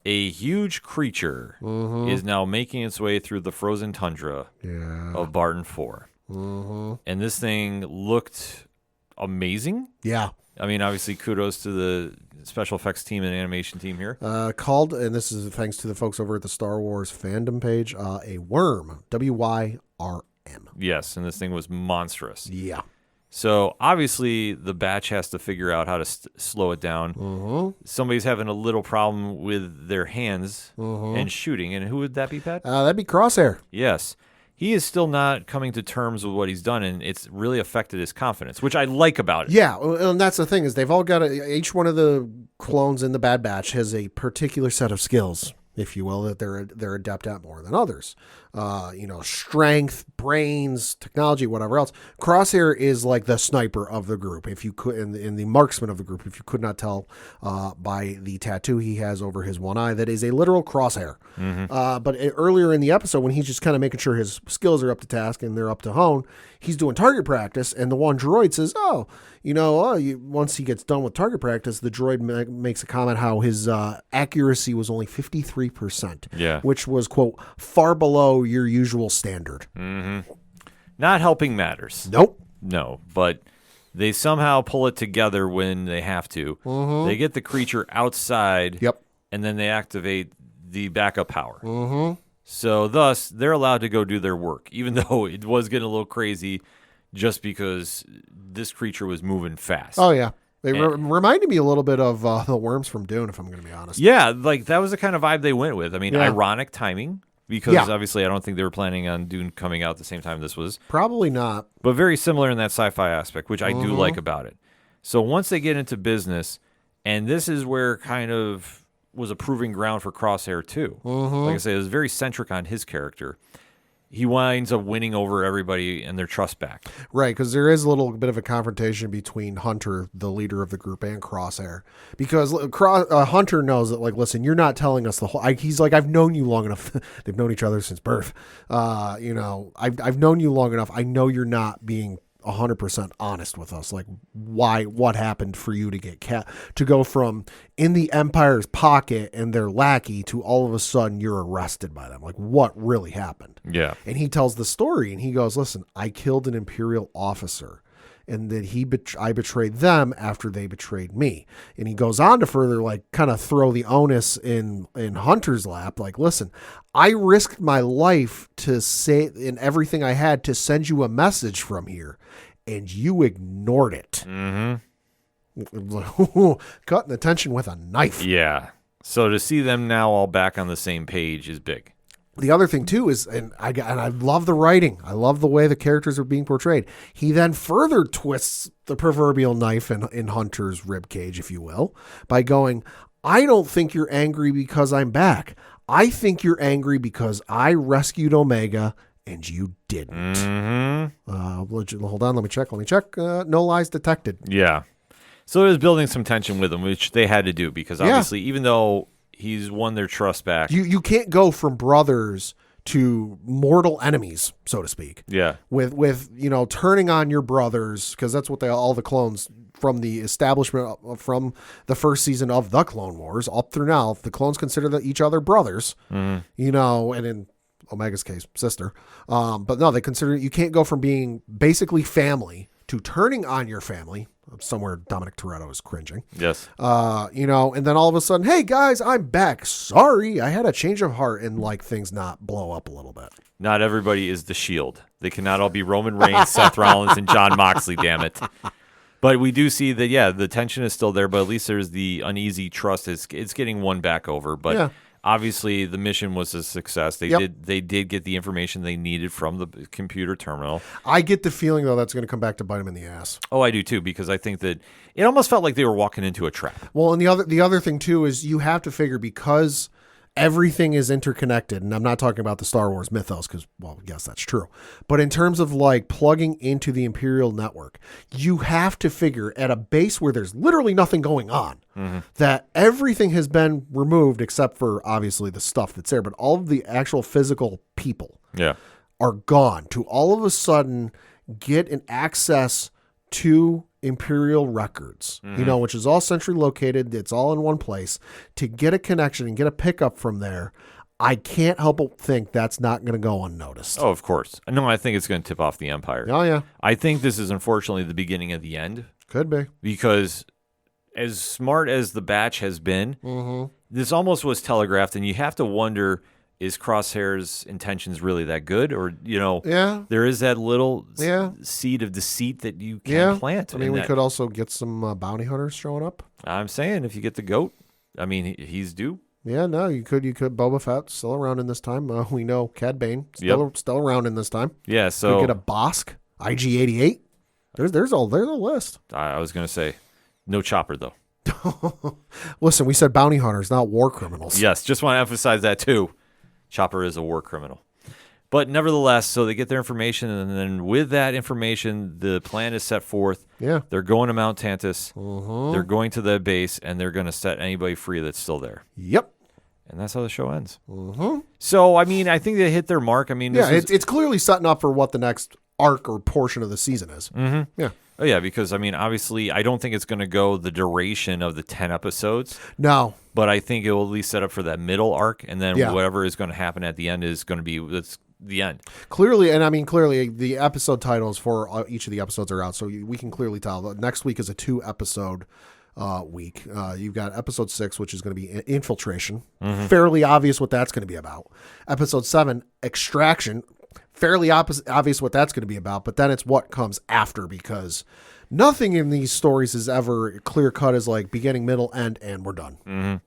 a huge creature is now making its way through the frozen tundra of Barton 4. And this thing looked amazing. Yeah. I mean, obviously, kudos to the special effects team and animation team here. Called, and this is thanks to the folks over at the Star Wars fandom page, a worm. W-Y-R-M. Yes, and this thing was monstrous. Yeah. So, obviously, the batch has to figure out how to slow it down. Somebody's having a little problem with their hands and shooting. And who would that be, Pat? That'd be Crosshair. Yes. He is still not coming to terms with what he's done, and it's really affected his confidence, which I like about it. Yeah, and that's the thing is they've all got each one of the clones in the Bad Batch has a particular set of skills, if you will, that they're adept at more than others. Strength, brains, technology, whatever else. Crosshair is like the sniper of the group, if you could, in the marksman of the group, if you could not tell by the tattoo he has over his one eye, that is a literal crosshair. But earlier in the episode, when he's just kind of making sure his skills are up to task and they're up to hone, he's doing target practice, and the one droid says, once he gets done with target practice, the droid makes a comment how his accuracy was only 53%, which was, quote, far below your usual standard. Not helping matters. Nope. No, but they somehow pull it together when they have to. They get the creature outside, and then they activate the backup power. So thus, they're allowed to go do their work, even though it was getting a little crazy just because this creature was moving fast. Oh, yeah. They reminded me a little bit of the worms from Dune, if I'm going to be honest. Yeah, like that was the kind of vibe they went with. I mean, ironic timing, because obviously I don't think they were planning on Dune coming out at the same time this was. Probably not. But very similar in that sci-fi aspect, which I do like about it. So once they get into business, and this is where kind of was a proving ground for Crosshair too. Like I say, it was very centric on his character. He winds up winning over everybody and their trust back. Right, because there is a little bit of a confrontation between Hunter, the leader of the group, and Crosshair. Because Hunter knows that, like, listen, you're not telling us the whole... he's like, I've known you long enough. They've known each other since birth. I've known you long enough. I know you're not being 100% honest with us. Like, what happened for you to get to go from in the Empire's pocket and their lackey to all of a sudden you're arrested by them? Like, what really happened? Yeah. And he tells the story, and he goes, listen, I killed an Imperial officer, and that I betrayed them after they betrayed me. And he goes on to further, like, kind of throw the onus in Hunter's lap. Like, listen, I risked my life to say in everything I had to send you a message from here, and you ignored it. Cutting the tension with a knife. Yeah. So to see them now all back on the same page is big. The other thing too is, and I love the writing. I love the way the characters are being portrayed. He then further twists the proverbial knife in Hunter's ribcage, if you will, by going, I don't think you're angry because I'm back. I think you're angry because I rescued Omega and you didn't. Hold on, let me check. No lies detected. Yeah. So it was building some tension with him, which they had to do because obviously, even though he's won their trust back, you can't go from brothers to mortal enemies, so to speak. Yeah. With turning on your brothers, because that's what all the clones from the establishment from the first season of the Clone Wars up through now, the clones consider each other brothers. And in Omega's case, sister. But no, they consider you can't go from being basically family to turning on your family. somewhere Dominic Toretto is cringing. Yes. And then all of a sudden, hey guys, I'm back. Sorry, I had a change of heart, and like things not blow up a little bit. Not everybody is the Shield. They cannot all be Roman Reigns, Seth Rollins, and Jon Moxley, damn it. But we do see that, the tension is still there, but at least there's the uneasy trust. It's getting won back over. But obviously the mission was a success. They did get the information they needed from the computer terminal. I get the feeling, though, that's going to come back to bite them in the ass. Oh, I do, too, because I think that it almost felt like they were walking into a trap. Well, and the other thing, too, is you have to figure because everything is interconnected, and I'm not talking about the Star Wars mythos because, well, yes, that's true. But in terms of like plugging into the Imperial network, you have to figure at a base where there's literally nothing going on, that everything has been removed except for obviously the stuff that's there, but all of the actual physical people are gone to all of a sudden get an access to Imperial records, which is all centrally located. It's all in one place. To get a connection and get a pickup from there, I can't help but think that's not going to go unnoticed. Oh, of course. No, I think it's going to tip off the Empire. Oh, yeah. I think this is unfortunately the beginning of the end. Could be. Because as smart as the batch has been, this almost was telegraphed, and you have to wonder, is Crosshair's intentions really that good? Or, there is that little seed of deceit that you can plant. I mean, we could also get some bounty hunters showing up. I'm saying if you get the goat, I mean, he's due. Yeah, no, you could. Boba Fett still around in this time. We know Cad Bane still around in this time. Yeah, so we get a Bosk, IG-88. There's a list. I was going to say, no Chopper, though. Listen, we said bounty hunters, not war criminals. Yes, just want to emphasize that, too. Chopper is a war criminal. But nevertheless, so they get their information, and then with that information, the plan is set forth. Yeah. They're going to Mount Tantus. They're going to the base, and they're going to set anybody free that's still there. Yep. And that's how the show ends. So, I mean, I think they hit their mark. I mean, it's clearly setting up for what the next arc or portion of the season is. Yeah. Oh, yeah, because, I mean, obviously, I don't think it's going to go the duration of the 10 episodes. No. But I think it will at least set up for that middle arc, and then whatever is going to happen at the end is going to be the end. Clearly, the episode titles for each of the episodes are out, so we can clearly tell. Next week is a 2-episode week. You've got episode 6, which is going to be Infiltration. Fairly obvious what that's going to be about. Episode 7, Extraction. Fairly obvious what that's going to be about, but then it's what comes after, because nothing in these stories is ever clear-cut as like beginning, middle, end, and we're done.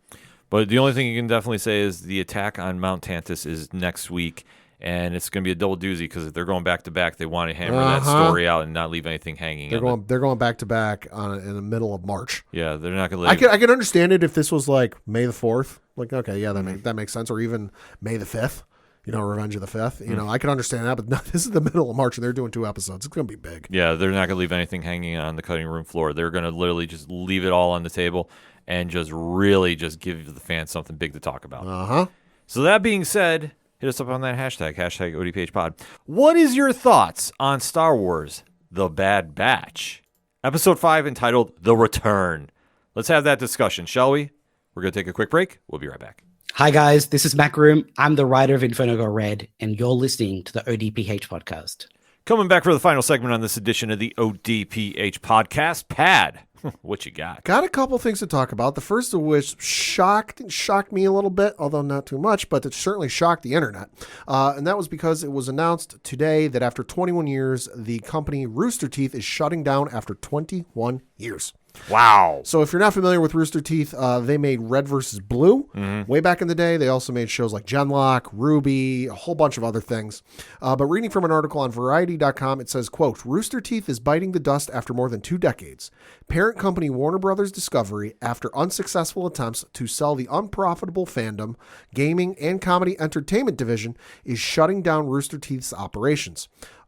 But the only thing you can definitely say is the attack on Mount Tantus is next week, and it's going to be a double doozy because if they're going back-to-back, they want to hammer that story out and not leave anything hanging. They're going back-to-back in the middle of March. Yeah, they're not going to I can understand it if this was like May the 4th. Like, okay, yeah, that makes sense. Or even May the 5th. Revenge of the 5th. I can understand that, but no, this is the middle of March, and they're doing 2 episodes. It's going to be big. Yeah, they're not going to leave anything hanging on the cutting room floor. They're going to literally just leave it all on the table and just really just give the fans something big to talk about. So that being said, hit us up on that hashtag ODPHpod. What is your thoughts on Star Wars The Bad Batch? Episode 5 entitled The Return. Let's have that discussion, shall we? We're going to take a quick break. We'll be right back. Hi guys, this is Macroom. I'm the writer of Inferno Go Red, and you're listening to the ODPH podcast. Coming back for the final segment on this edition of the ODPH podcast. Pad, what you got? Got a couple things to talk about. The first of which shocked me a little bit, although not too much, but it certainly shocked the internet. And that was because it was announced today that after 21 years, the company Rooster Teeth is shutting down after 21 years. Wow. So if you're not familiar with Rooster Teeth, they made Red vs. Blue way back in the day. They also made shows like Genlock, Ruby, a whole bunch of other things. But reading from an article on Variety.com, it says, quote, Rooster Teeth is biting the dust after more than 2 decades. Parent company Warner Brothers Discovery, after unsuccessful attempts to sell the unprofitable fandom, gaming, and comedy entertainment division, is shutting down Rooster Teeth's operations.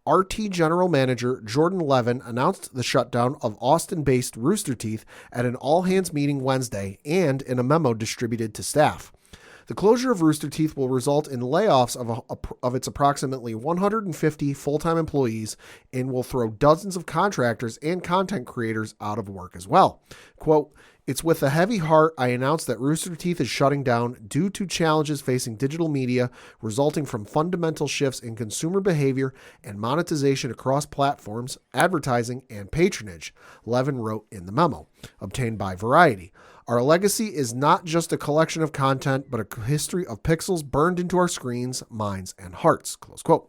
RT General Manager Jordan Levin announced the shutdown of Austin-based Rooster Teeth at an all-hands meeting Wednesday and in a memo distributed to staff. The closure of Rooster Teeth will result in layoffs of its approximately 150 full-time employees and will throw dozens of contractors and content creators out of work as well. Quote, "It's with a heavy heart I announce that Rooster Teeth is shutting down due to challenges facing digital media resulting from fundamental shifts in consumer behavior and monetization across platforms, advertising, and patronage," Levin wrote in the memo, obtained by Variety. "Our legacy is not just a collection of content, but a history of pixels burned into our screens, minds, and hearts." Close quote.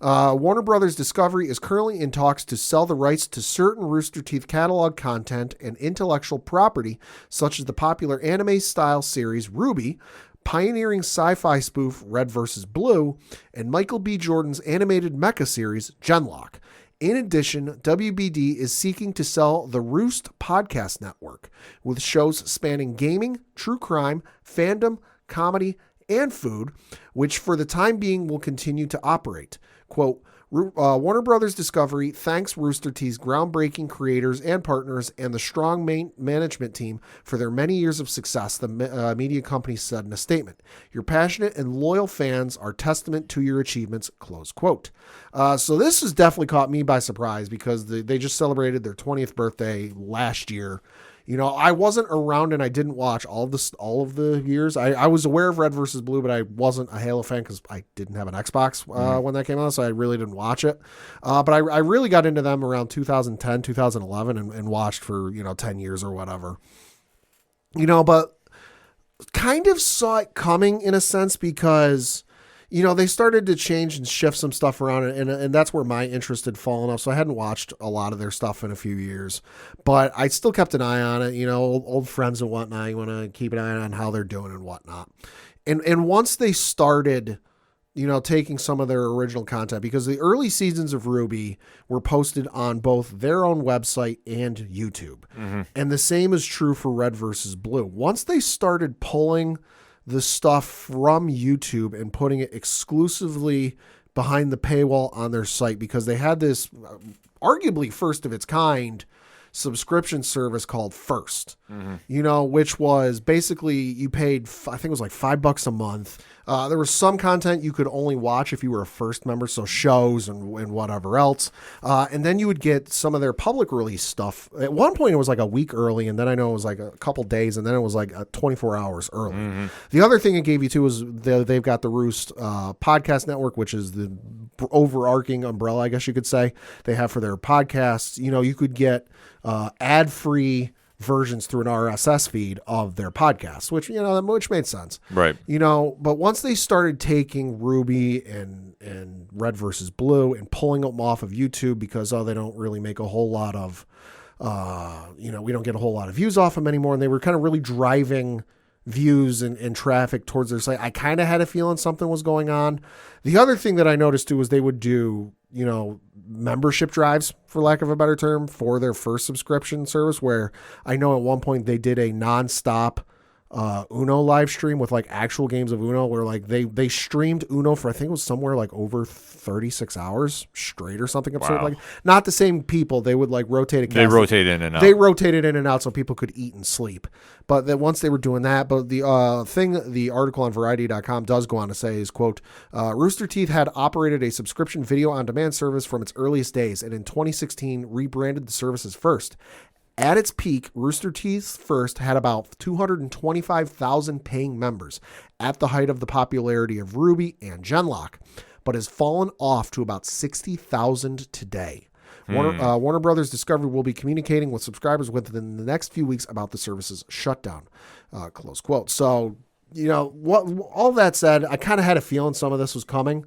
Warner Brothers Discovery is currently in talks to sell the rights to certain Rooster Teeth catalog content and intellectual property, such as the popular anime-style series RWBY, pioneering sci-fi spoof Red vs. Blue, and Michael B. Jordan's animated mecha series Genlock. In addition, WBD is seeking to sell the Roost podcast network, with shows spanning gaming, true crime, fandom, comedy, and food, which for the time being will continue to operate. Quote, Warner Brothers Discovery thanks Rooster Teeth's groundbreaking creators and partners and the strong management team for their many years of success, the media company said in a statement. "Your passionate and loyal fans are testament to your achievements," close quote. So this has definitely caught me by surprise because they just celebrated their 20th birthday last year. You know, I wasn't around and I didn't watch all of the years. I was aware of Red versus Blue, but I wasn't a Halo fan because I didn't have an Xbox when that came out, so I really didn't watch it. But I really got into them around 2010, 2011 and watched for, 10 years or whatever. But kind of saw it coming in a sense because they started to change and shift some stuff around, and that's where my interest had fallen off. So I hadn't watched a lot of their stuff in a few years, but I still kept an eye on it. Old friends and whatnot. You want to keep an eye on how they're doing and whatnot. And once they started, taking some of their original content, because the early seasons of RWBY were posted on both their own website and YouTube, and the same is true for Red versus Blue. Once they started pulling the stuff from YouTube and putting it exclusively behind the paywall on their site, because they had this arguably first of its kind subscription service called First, which was basically you paid, I think it was like $5 a month. There was some content you could only watch if you were a First member, so shows and whatever else. And then you would get some of their public release stuff. At one point, it was like a week early, and then I know it was like a couple days, and then it was like 24 hours early. The other thing it gave you, too, was they've got the Roost podcast network, which is the overarching umbrella, I guess you could say, they have for their podcasts. You could get ad-free versions through an RSS feed of their podcasts, which made sense. Right. But once they started taking RWBY and Red versus Blue and pulling them off of YouTube because, they don't really make a whole lot of, we don't get a whole lot of views off them anymore. And they were kind of really driving views and traffic towards their site. I kind of had a feeling something was going on. The other thing that I noticed too was they would do, membership drives, for lack of a better term, for their First subscription service, where I know at one point they did a nonstop Uno live stream with like actual games of Uno, where like they streamed Uno for, I think it was somewhere like over 36 hours straight or something absurd. Like, not the same people. They would like rotate a cast. They rotate in and out. They rotated in and out so people could eat and sleep. But then once they were doing that, but the thing the article on Variety.com does go on to say is, quote, Rooster Teeth had operated a subscription video on demand service from its earliest days, and in 2016 rebranded the service as First. At its peak, Rooster Teeth First had about 225,000 paying members at the height of the popularity of RWBY and Genlock, but has fallen off to about 60,000 today. Warner Brothers Discovery will be communicating with subscribers within the next few weeks about the service's shutdown. Close quote. So, all that said, I kind of had a feeling some of this was coming.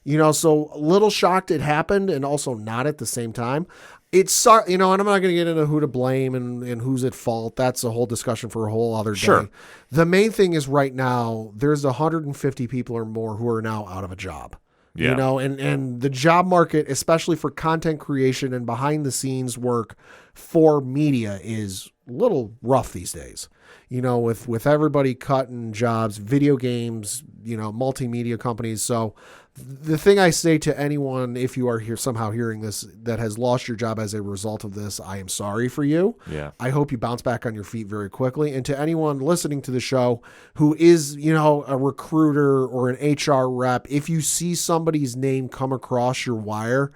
So a little shocked it happened and also not at the same time. It's, and I'm not going to get into who to blame and who's at fault. That's a whole discussion for a whole other day. Sure. The main thing is right now, there's 150 people or more who are now out of a job. Yeah. And the job market, especially for content creation and behind the scenes work for media, is a little rough these days. With everybody cutting jobs, video games, multimedia companies. So The thing I say to anyone, if you are here somehow hearing this, that has lost your job as a result of this, I am sorry for you. Yeah. I hope you bounce back on your feet very quickly. And to anyone listening to the show who is, a recruiter or an HR rep, if you see somebody's name come across your wire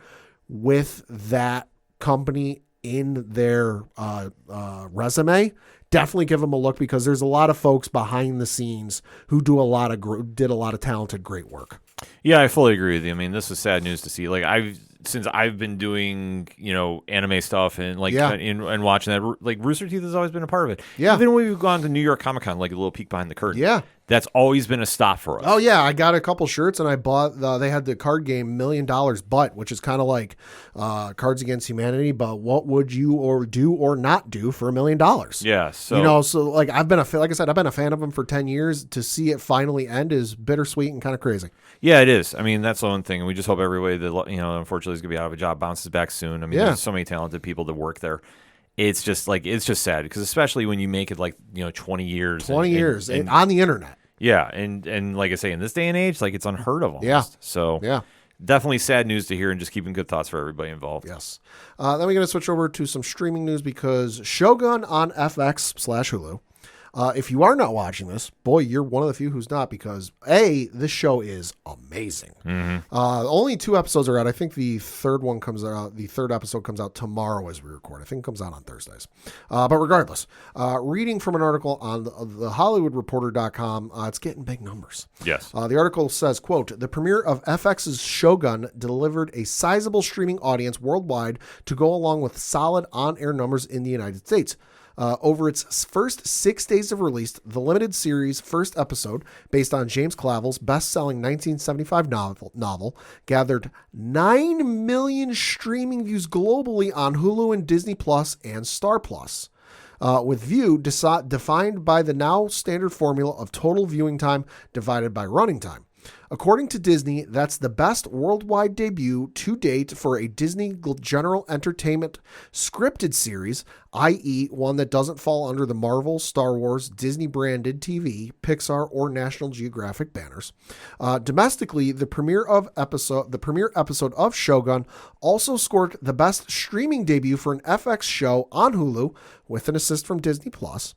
with that company in their resume, definitely give them a look, because there's a lot of folks behind the scenes who did a lot of talented, great work. Yeah, I fully agree with you. I mean, this is sad news to see. Like, since I've been doing, anime stuff and and watching that, like Rooster Teeth has always been a part of it. Yeah. Even when we've gone to New York Comic Con, like a little peek behind the curtain. Yeah. That's always been a stop for us. Oh yeah, I got a couple shirts and I bought. They had the card game $1 Million But, which is kind of like Cards Against Humanity, but what would you do or not do for $1 million? Yeah. So so like I've been like I said, I've been a fan of them for 10 years. To see it finally end is bittersweet and kind of crazy. Yeah, it is. I mean, that's the one thing. And we just hope everybody that unfortunately is gonna be out of a job bounces back soon. I mean, there's so many talented people that work there. It's just sad, because especially when you make it 20 years. 20 years and on the internet. Yeah, and like I say, in this day and age, it's unheard of almost. Yeah. So yeah, definitely sad news to hear, and just keeping good thoughts for everybody involved. Yes. Then we're going to switch over to some streaming news, because Shogun on FX/Hulu. If you are not watching this, boy, you're one of the few who's not, because this show is amazing. Mm-hmm. Only 2 episodes are out. I think the third episode comes out tomorrow as we record. I think it comes out on Thursdays. But regardless, reading from an article on the HollywoodReporter.com, it's getting big numbers. Yes. The article says, quote, "The premiere of FX's Shogun delivered a sizable streaming audience worldwide to go along with solid on-air numbers in the United States. Over its first 6 days of release, the limited series' first episode, based on James Clavell's best-selling 1975 novel, gathered 9 million streaming views globally on Hulu and Disney Plus and Star Plus. With view defined by the now standard formula of total viewing time divided by running time. According to Disney, that's the best worldwide debut to date for a Disney General Entertainment scripted series, i.e. one that doesn't fall under the Marvel, Star Wars, Disney-branded TV, Pixar, or National Geographic banners. Domestically, the premiere episode of Shogun also scored the best streaming debut for an FX show on Hulu, with an assist from Disney Plus,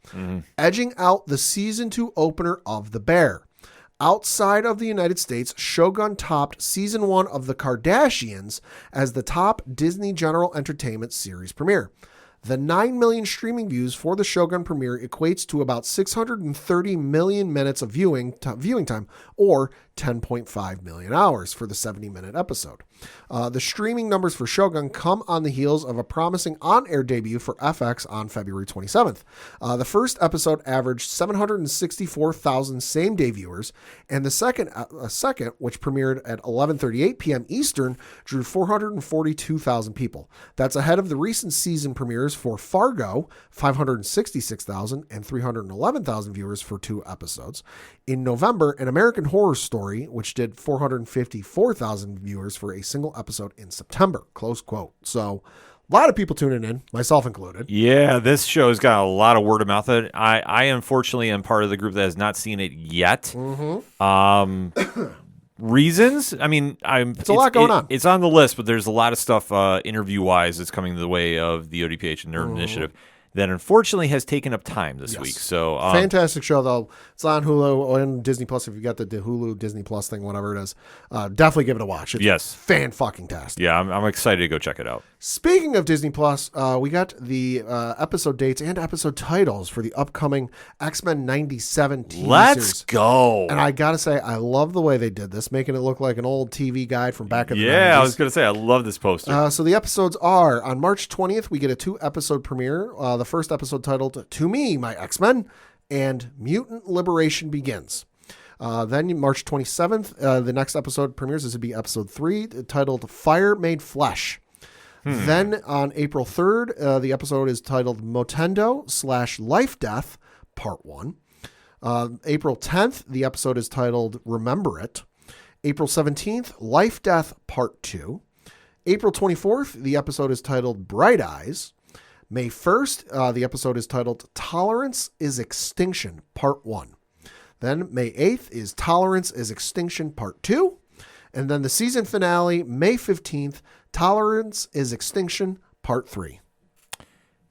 edging out the season 2 opener of The Bear. Outside of the United States, Shogun topped season 1 of The Kardashians as the top Disney General Entertainment series premiere. The 9 million streaming views for the Shogun premiere equates to about 630 million minutes of viewing time, or 10.5 million hours for the 70-minute episode. The streaming numbers for Shogun come on the heels of a promising on-air debut for FX on February 27th. The first episode averaged 764,000 same-day viewers, and the second, which premiered at 11:38 p.m. Eastern, drew 442,000 people. That's ahead of the recent season premieres for Fargo, 566,000 and 311,000 viewers for 2 episodes. In November, An American Horror Story, which did 454,000 viewers for a single episode in September, close quote. So a lot of people tuning in, myself included. Yeah, this show's got a lot of word of mouth. I unfortunately am part of the group that has not seen it yet. Reasons? I mean, it's a lot going on. It's on the list, but there's a lot of stuff interview-wise that's coming the way of the ODPH and Nerd Initiative that unfortunately has taken up time this week. So fantastic show, though. It's on Hulu and Disney Plus. If you got the Hulu Disney Plus thing, whatever it is, definitely give it a watch. It's fan-fucking-tastic. Yeah, I'm excited to go check it out. Speaking of Disney Plus, we got the episode dates and episode titles for the upcoming X-Men 97 TV series. Let's go. And I gotta say, I love the way they did this, making it look like an old TV guide from back in the 90s. Yeah, I was gonna say, I love this poster. So the episodes are, on March 20th, we get a 2-episode premiere. The first episode titled "To Me, My X-Men," and Mutant Liberation Begins. Then March 27th, the next episode premieres. This would be episode 3, titled "Fire Made Flesh." Then on April 3rd, the episode is titled "Motendo/Life Death, Part 1." April 10th, the episode is titled "Remember It." April 17th, Life Death, Part 2. April 24th, the episode is titled "Bright Eyes." May 1st, the episode is titled "Tolerance is Extinction, Part 1." Then May 8th is "Tolerance is Extinction, Part 2." And then the season finale, May 15th, Tolerance is Extinction, Part 3.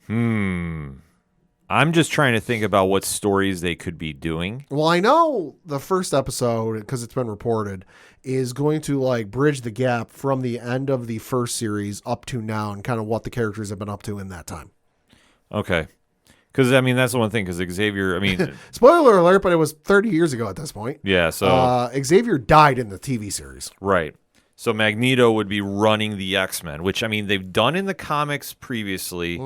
I'm just trying to think about what stories they could be doing. Well, I know the first episode, because it's been reported, is going to like bridge the gap from the end of the first series up to now and kind of what the characters have been up to in that time. Okay. Because, I mean, that's the one thing, because Xavier, I mean... Spoiler alert, but it was 30 years ago at this point. Yeah, so... Xavier died in the TV series. Right. So Magneto would be running the X-Men, which, I mean, they've done in the comics previously,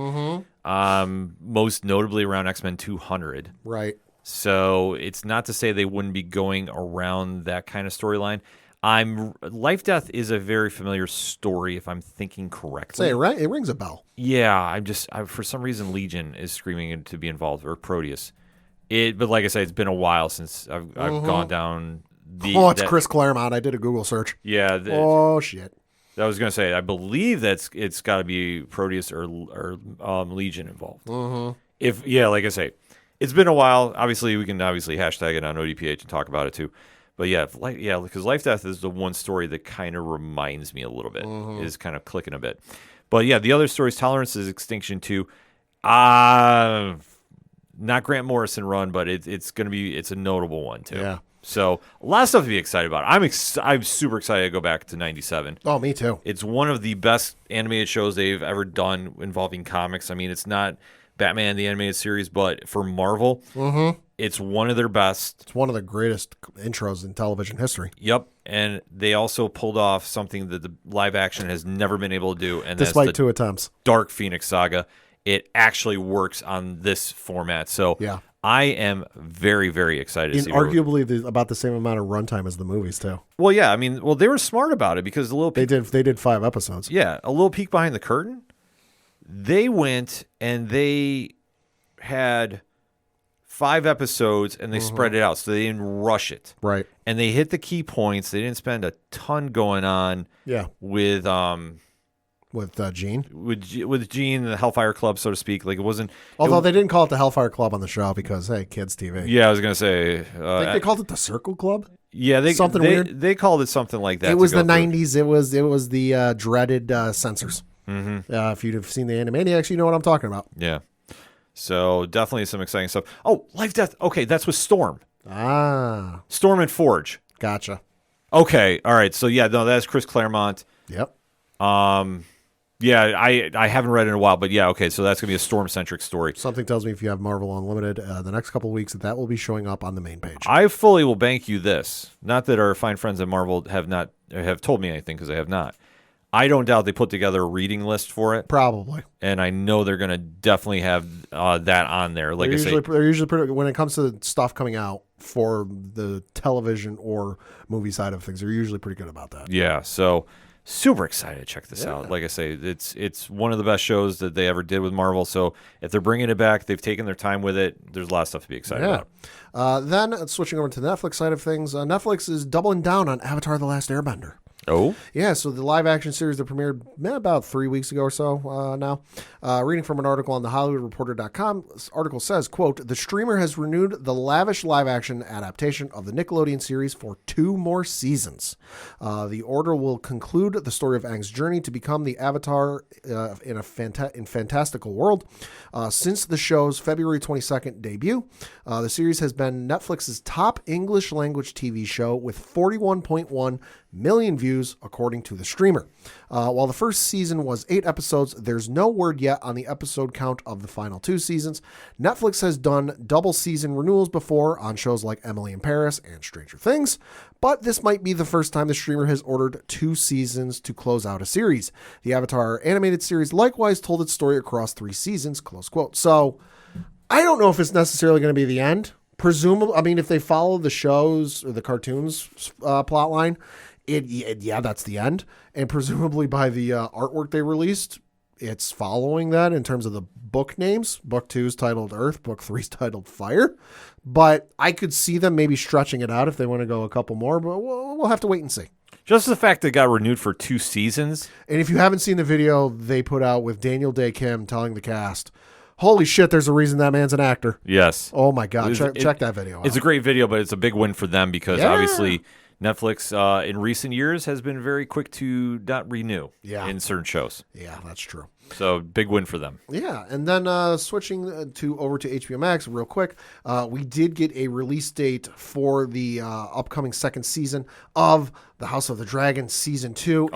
most notably around X-Men 200. Right. So it's not to say they wouldn't be going around that kind of storyline. Life Death is a very familiar story, if I'm thinking correctly. Say, right? It rings a bell. Yeah, for some reason, Legion is screaming to be involved, or Proteus. But like I said, it's been a while since I've gone down it's Chris Claremont. I did a Google search. Yeah. Shit. I was going to say, I believe it's got to be Proteus or Legion involved. Like I say, it's been a while. Obviously, we can hashtag it on ODPH and talk about it too. But because Life Death is the one story that kind of reminds me a little bit, is kind of clicking a bit. But yeah, the other stories, Tolerance is Extinction 2. Not Grant Morrison run, but it's a notable one too. Yeah. So a lot of stuff to be excited about. I'm super excited to go back to 97. Oh, me too. It's one of the best animated shows they've ever done involving comics. I mean, it's not Batman the Animated Series, but for Marvel, it's one of their best. It's one of the greatest intros in television history. Yep, and they also pulled off something that the live action has never been able to do, and despite that's the 2 attempts. Dark Phoenix Saga. It actually works on this format. So yeah. I am very, very excited to see arguably about the same amount of runtime as the movies too. Well, yeah, I mean, they were smart about it because they did 5 episodes. Yeah, a little peek behind the curtain. They went and they had 5 episodes and they spread it out, so they didn't rush it. Right. And they hit the key points. They didn't spend a ton going on. Yeah. With Gene. With Gene, the Hellfire Club, so to speak. Like it wasn't. Although they didn't call it the Hellfire Club on the show because hey, kids TV. Yeah, I was gonna say. I think they called it the Circle Club. Yeah, something weird. They called it something like that. It was the '90s. It was the dreaded censors. If you'd have seen the Animaniacs, you know what I'm talking about. Yeah. So definitely some exciting stuff. Oh, Life Death. Okay, that's with Storm. Storm and Forge. Gotcha. Okay, all right. So yeah, no, that's Chris Claremont. Yep. Yeah, I haven't read it in a while, but yeah, okay, so that's going to be a Storm-centric story. Something tells me if you have Marvel Unlimited, the next couple of weeks, that will be showing up on the main page. I fully will bank you this. Not that our fine friends at Marvel have told me anything, because they have not. I don't doubt they put together a reading list for it. Probably. And I know they're going to definitely have that on there. Like they're usually pretty, when it comes to stuff coming out for the television or movie side of things, they're usually pretty good about that. Yeah, so... super excited to check this out. Like I say, it's one of the best shows that they ever did with Marvel. So if they're bringing it back, they've taken their time with it. There's a lot of stuff to be excited about. Then switching over to the Netflix side of things, Netflix is doubling down on Avatar: The Last Airbender. Oh? Yeah, so the live-action series that premiered about 3 weeks ago or so now. Reading from an article on thehollywoodreporter.com, this article says, quote, the streamer has renewed the lavish live-action adaptation of the Nickelodeon series for 2 more seasons. The order will conclude the story of Aang's journey to become the Avatar in fantastical world. Since the show's February 22nd debut, the series has been Netflix's top English-language TV show with 41.1 million views, according to the streamer. While the first season was 8 episodes, there's no word yet on the episode count of the final 2 seasons. Netflix has done double season renewals before on shows like Emily in Paris and Stranger Things, but this might be the first time the streamer has ordered 2 seasons to close out a series. The Avatar animated series likewise told its story across 3 seasons, close quote. So I don't know if it's necessarily going to be the end. Presumably, I mean, if they follow the shows or the cartoons plot line, that's the end. And presumably by the artwork they released, it's following that in terms of the book names. Book 2 is titled Earth. Book 3 is titled Fire. But I could see them maybe stretching it out if they want to go a couple more, but we'll have to wait and see. Just the fact that it got renewed for 2 seasons. And if you haven't seen the video they put out with Daniel Day Kim telling the cast, holy shit, there's a reason that man's an actor. Yes. Oh my God. Check that video out. It's a great video, but it's a big win for them because obviously Netflix in recent years has been very quick to not renew in certain shows. Yeah, that's true. So big win for them. Yeah, and then switching over to HBO Max real quick, we did get a release date for the upcoming second season of The House of the Dragon Season 2.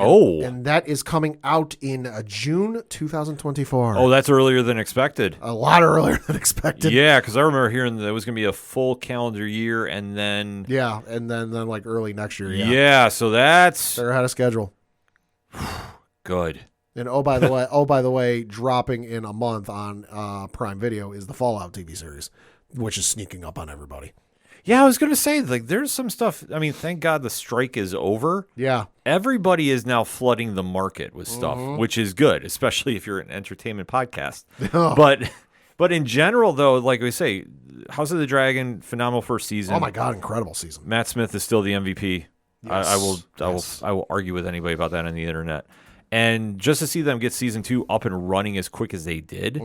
And that is coming out in June 2024. Oh, that's earlier than expected. A lot earlier than expected. Yeah, because I remember hearing that it was going to be a full calendar year and then... Yeah, and then like early next year. Yeah, so that's... They're ahead of schedule. Good. And by the way, dropping in a month on Prime Video is the Fallout TV series, which is sneaking up on everybody. Yeah, I was going to say, like, there's some stuff. I mean, thank God the strike is over. Yeah. Everybody is now flooding the market with stuff, which is good, especially if you're an entertainment podcast. But in general, though, like we say, House of the Dragon, phenomenal first season. Oh my God, incredible season. Matt Smith is still the MVP. Yes. I will argue with anybody about that on the internet. And just to see them get season 2 up and running as quick as they did,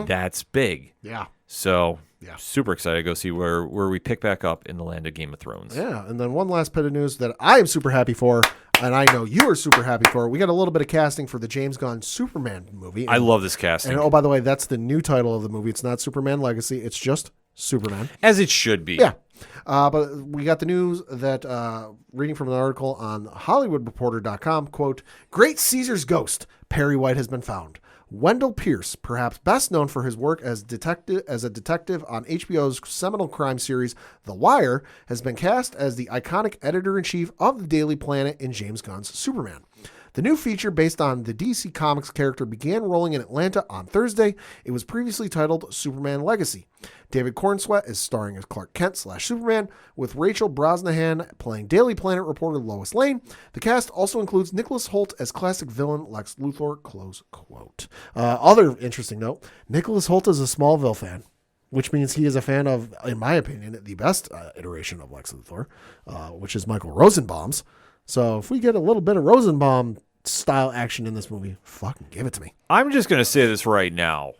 that's big. Yeah. So, super excited to go see where we pick back up in the land of Game of Thrones. Yeah, and then one last bit of news that I am super happy for, and I know you are super happy for. We got a little bit of casting for the James Gunn Superman movie. I love this casting. And by the way, that's the new title of the movie. It's not Superman Legacy. It's just Superman. As it should be. Yeah. But we got the news that, reading from an article on HollywoodReporter.com, quote, Great Caesar's ghost, Perry White, has been found. Wendell Pierce, perhaps best known for his work as a detective on HBO's seminal crime series The Wire, has been cast as the iconic editor-in-chief of the Daily Planet in James Gunn's Superman. The new feature, based on the DC Comics character, began rolling in Atlanta on Thursday. It was previously titled Superman Legacy. David Cornsweet is starring as Clark Kent/Superman, with Rachel Brosnahan playing Daily Planet reporter Lois Lane. The cast also includes Nicholas Hoult as classic villain Lex Luthor, close quote. Other interesting note, Nicholas Hoult is a Smallville fan, which means he is a fan of, in my opinion, the best iteration of Lex Luthor, which is Michael Rosenbaum's. So if we get a little bit of Rosenbaum style action in this movie, fucking give it to me. I'm just going to say this right now.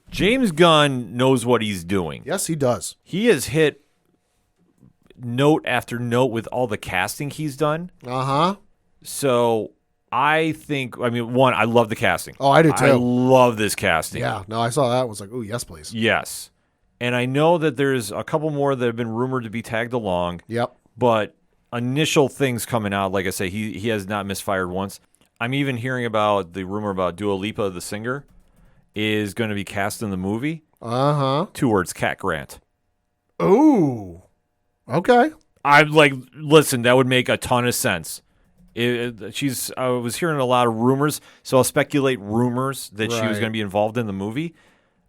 James Gunn knows what he's doing. Yes, he does. He has hit note after note with all the casting he's done. Uh-huh. So I think, I love the casting. Oh, I do too. I love this casting. Yeah, no, I saw that. I was like, oh, yes, please. Yes. And I know that there's a couple more that have been rumored to be tagged along. Yep. But initial things coming out, like I say, he has not misfired once. I'm even hearing about the rumor about Dua Lipa, the singer, is going to be cast in the movie. Uh-huh. 2 words, Cat Grant. Ooh. Okay. I'm like, listen, that would make a ton of sense. I was hearing a lot of rumors, so I'll speculate rumors that she was going to be involved in the movie.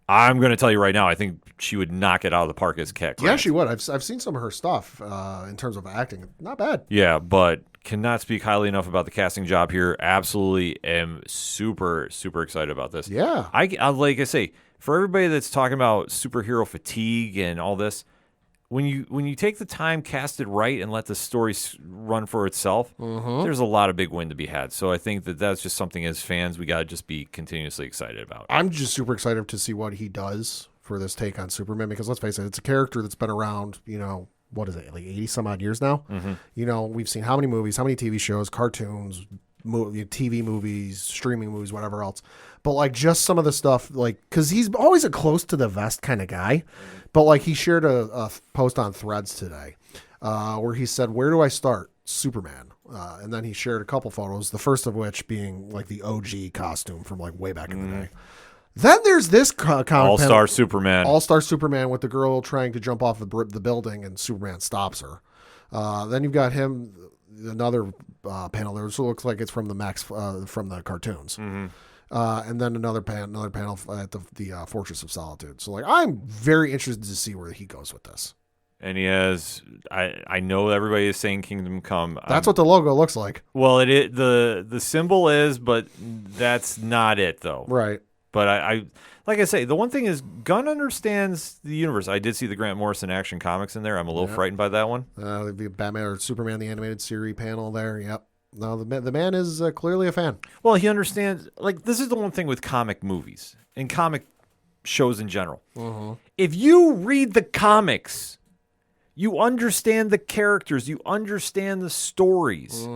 I'm going to tell you right now, I think she would knock it out of the park as Cat Grant. Yeah, she would. I've seen some of her stuff in terms of acting. Not bad. Yeah, but cannot speak highly enough about the casting job here. Absolutely am super, super excited about this. Yeah. I like I say, for everybody that's talking about superhero fatigue and all this, when you take the time, cast it right, and let the story run for itself, there's a lot of big win to be had. So I think that's just something as fans we got to just be continuously excited about. I'm just super excited to see what he does for this take on Superman, because let's face it, it's a character that's been around, what is it, like 80 some odd years now? We've seen how many movies, how many TV shows, cartoons, TV movies, streaming movies, whatever else. But like just some of the stuff, like, because he's always a close to the vest kind of guy. But like he shared a post on Threads today where he said, "Where do I start? Superman." And then he shared a couple photos, the first of which being like the OG costume from like way back in the day. Then there's this comic All-Star Superman. All-Star Superman with the girl trying to jump off the building and Superman stops her. Then you've got him, another panel there, so it looks like it's from the from the cartoons. And then another panel at the Fortress of Solitude. So like I'm very interested to see where he goes with this. And he has, I know everybody is saying Kingdom Come. That's what the logo looks like. Well, the symbol is, but that's not it though. Right. But I like I say, the one thing is Gunn understands the universe. I did see the Grant Morrison Action Comics in there. I'm a little frightened by that one. The Batman or Superman the Animated Series panel there. Yep. No, the man is clearly a fan. Well, he understands. Like, this is the one thing with comic movies and comic shows in general. If you read the comics, You understand the characters. You understand the stories.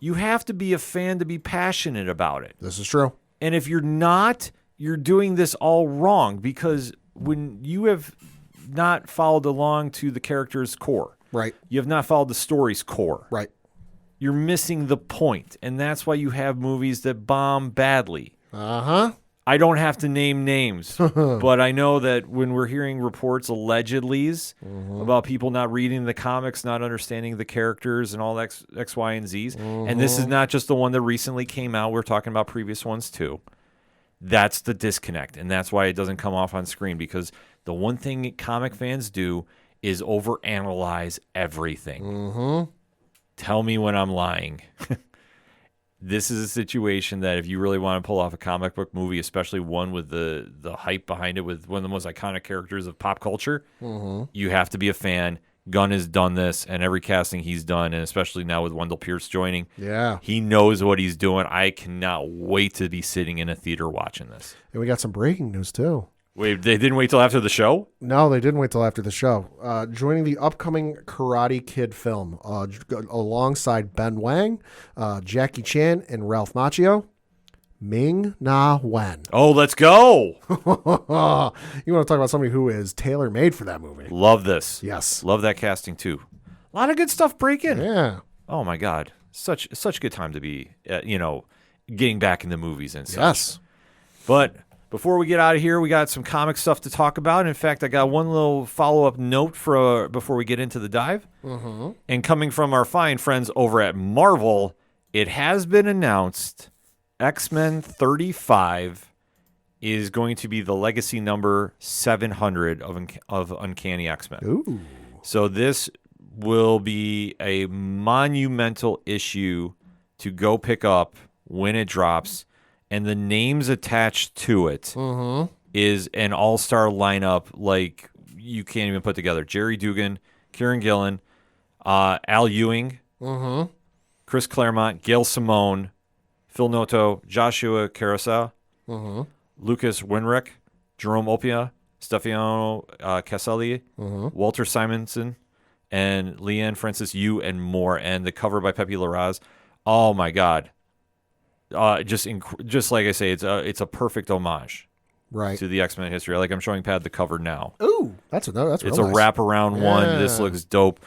You have to be a fan to be passionate about it. This is true. And if you're not, you're doing this all wrong, because when you have not followed along to the character's core, Right. you have not followed the story's core, Right. you're missing the point. And that's why you have movies that bomb badly. Uh-huh. I don't have to name names, but I know that when we're hearing reports, allegedlys, about people not reading the comics, not understanding the characters and all X, Y, and Z's, and this is not just the one that recently came out. We're talking about previous ones too. That's the disconnect, and that's why it doesn't come off on screen, because the one thing comic fans do is overanalyze everything. Tell me when I'm lying. This is a situation that if you really want to pull off a comic book movie, especially one with the hype behind it, with one of the most iconic characters of pop culture, you have to be a fan. Gunn has done this, and every casting he's done, and especially now with Wendell Pierce joining, he knows what he's doing. I cannot wait to be sitting in a theater watching this. And we got some breaking news, too. Wait, they didn't wait till after the show? No, they didn't wait till after the show. Joining the upcoming Karate Kid film, alongside Ben Wang, Jackie Chan, and Ralph Macchio, Ming-Na Wen. Oh, let's go. You want to talk about somebody who is tailor-made for that movie. Love this. Yes. Love that casting, too. A lot of good stuff breaking. Yeah. Oh, my God. Such a good time to be, getting back in the movies and such. Yes. But before we get out of here, we got some comic stuff to talk about. In fact, I got one little follow-up note before we get into the dive. And coming from our fine friends over at Marvel, it has been announced X-Men 35 is going to be the legacy number 700 of Uncanny X-Men. Ooh. So this will be a monumental issue to go pick up when it drops. And the names attached to it is an all-star lineup like you can't even put together. Jerry Dugan, Kieran Gillen, Al Ewing, Chris Claremont, Gail Simone, Phil Noto, Joshua Carousel, Lucas Winrick, Jerome Opia, Stefano Caselli, Walter Simonson, and Leanne Francis Yu, and more. And the cover by Pepe Larraz. Oh, my God. Just like I say, it's a perfect homage to the X-Men history. Like I'm showing Pat the cover now. Ooh, that's real nice. It's a wraparound one. This looks dope.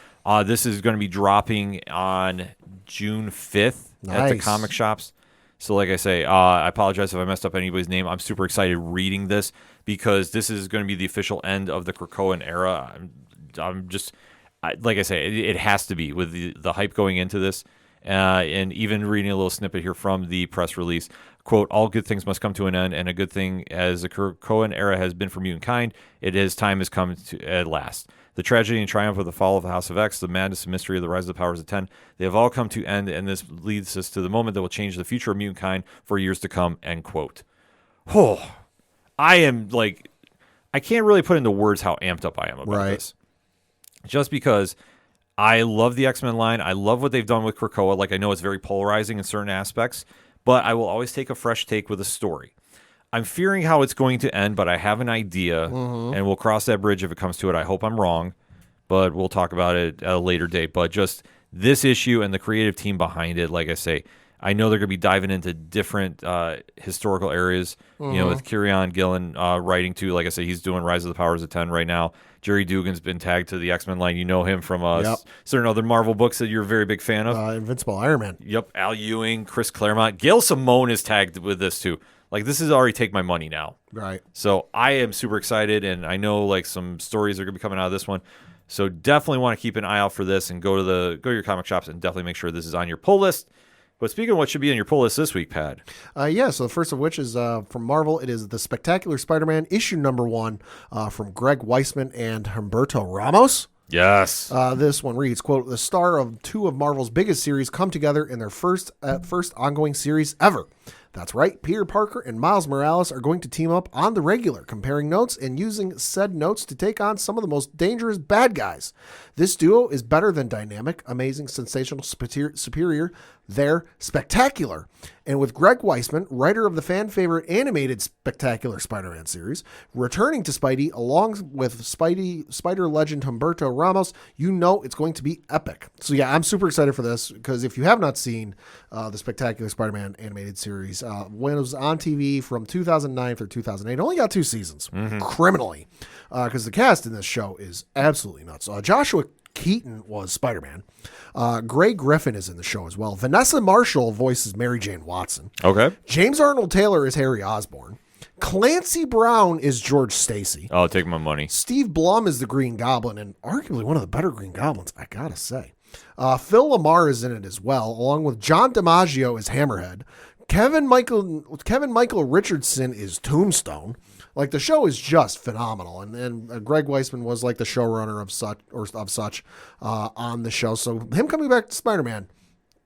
This is going to be dropping on June 5th at the comic shops. So like I say, I apologize if I messed up anybody's name. I'm super excited reading this because this is going to be the official end of the Krakoan era. I'm just, like I say, it has to be with the hype going into this. And even reading a little snippet here from the press release, quote, all good things must come to an end, and a good thing as the Krakoan era has been for mutant kind, time has come at last. The tragedy and triumph of the fall of the House of X, the madness and mystery of the rise of the powers of 10, they have all come to end, and this leads us to the moment that will change the future of mutant kind for years to come, end quote. Oh, I am like, I can't really put into words how amped up I am about this. Just because I love the X-Men line. I love what they've done with Krakoa. Like, I know it's very polarizing in certain aspects, but I will always take a fresh take with a story. I'm fearing how it's going to end, but I have an idea, and we'll cross that bridge if it comes to it. I hope I'm wrong, but we'll talk about it at a later date. But just this issue and the creative team behind it, like I say, I know they're going to be diving into different historical areas, with Kieran Gillen writing too. Like I say, he's doing Rise of the Powers of 10 right now. Jerry Dugan's been tagged to the X-Men line. You know him from certain other Marvel books that you're a very big fan of. Invincible Iron Man. Yep. Al Ewing, Chris Claremont. Gail Simone is tagged with this too. Like, this is already take my money now. Right. So I am super excited, and I know like some stories are going to be coming out of this one. So definitely want to keep an eye out for this and go to your comic shops and definitely make sure this is on your pull list. But speaking of what should be on your pull list this week, Pat. So the first of which is from Marvel. It is The Spectacular Spider-Man, issue number 1 from Greg Weisman and Humberto Ramos. Yes. This one reads, quote, the star of 2 of Marvel's biggest series come together in their first ongoing series ever. That's right, Peter Parker and Miles Morales are going to team up on the regular, comparing notes and using said notes to take on some of the most dangerous bad guys. This duo is better than dynamic, amazing, sensational, superior. They're spectacular. And with Greg Weisman, writer of the fan-favorite animated Spectacular Spider-Man series, returning to Spidey along with Spider legend Humberto Ramos, you know it's going to be epic. So yeah, I'm super excited for this because if you have not seen the Spectacular Spider-Man animated series, when it was on TV from 2009 through 2008, it only got 2 seasons, criminally, because the cast in this show is absolutely nuts. Joshua Keaton was Spider-Man. Gray Griffin is in the show as well. Vanessa Marshall voices Mary Jane Watson. Okay. James Arnold Taylor is Harry Osborn. Clancy Brown is George Stacy. I'll take my money. Steve Blum is the Green Goblin, and arguably one of the better Green Goblins, I gotta say. Phil Lamar is in it as well, along with John DiMaggio as Hammerhead. Kevin Michael Richardson is Tombstone. Like, the show is just phenomenal, and Greg Weisman was like the showrunner of such on the show. So him coming back to Spider-Man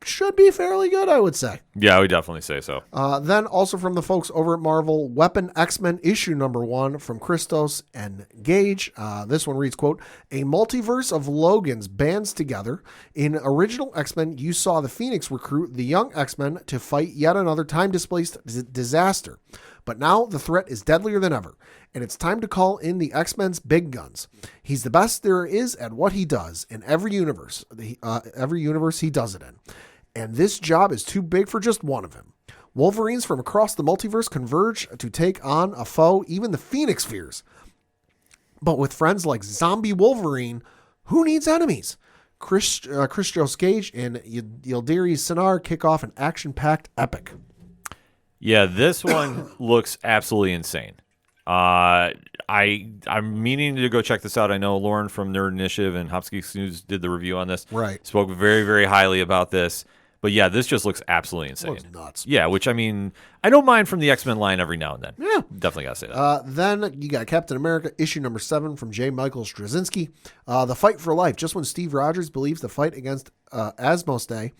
should be fairly good, I would say. Yeah, I would definitely say so. Then also from the folks over at Marvel, Weapon X-Men issue number 1 from Christos and Gage. This one reads, quote, "A multiverse of Logans bands together. In original X-Men, you saw the Phoenix recruit the young X-Men to fight yet another time-displaced disaster. But now the threat is deadlier than ever, and it's time to call in the X-Men's big guns. He's the best there is at what he does in every universe he does it in. And this job is too big for just one of him. Wolverines from across the multiverse converge to take on a foe even the Phoenix fears. But with friends like Zombie Wolverine, who needs enemies?" Christos Gage and Yildiris Sinar kick off an action-packed epic. Yeah, this one looks absolutely insane. I'm meaning to go check this out. I know Lauren from Nerd Initiative and Hopsgeeks News did the review on this. Right. Spoke very, very highly about this. But yeah, this just looks absolutely insane. Looks nuts. Yeah, which I mean, I don't mind from the X-Men line every now and then. Yeah. Definitely got to say that. Then you got Captain America, issue number 7 from J. Michael Straczynski. The fight for life. Just when Steve Rogers believes the fight against Asmodee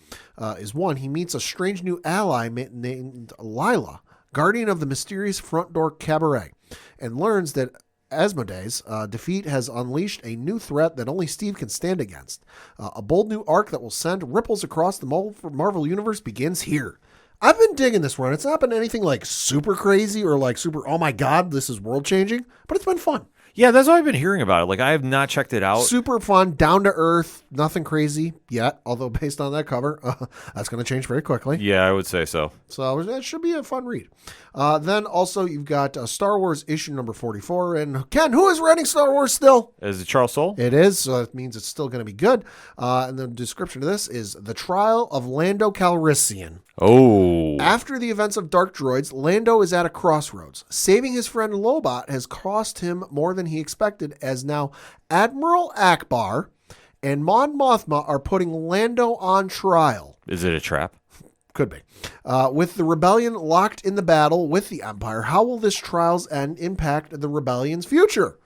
is won, he meets a strange new ally named Lila, guardian of the mysterious front door cabaret, and learns that Asmodee's defeat has unleashed a new threat that only Steve can stand against. A bold new arc that will send ripples across the Marvel Universe begins here. I've been digging this run. It's not been anything like super crazy or like super, oh my God, this is world changing, but it's been fun. Yeah, that's what I've been hearing about it. Like, I have not checked it out. Super fun, down to earth, nothing crazy yet, although based on that cover, that's going to change very quickly. Yeah, I would say so. So it should be a fun read. Then also you've got Star Wars issue number 44. And Ken, who is writing Star Wars still? Is it Charles Soule? It is, so that means it's still going to be good. And the description of this is The Trial of Lando Calrissian. Oh. After the events of Dark Droids, Lando is at a crossroads. Saving his friend Lobot has cost him more than he expected, as now Admiral Akbar and Mon Mothma are putting Lando on trial. Is it a trap? Could be. With the rebellion locked in the battle with the Empire, how will this trial's end impact the rebellion's future?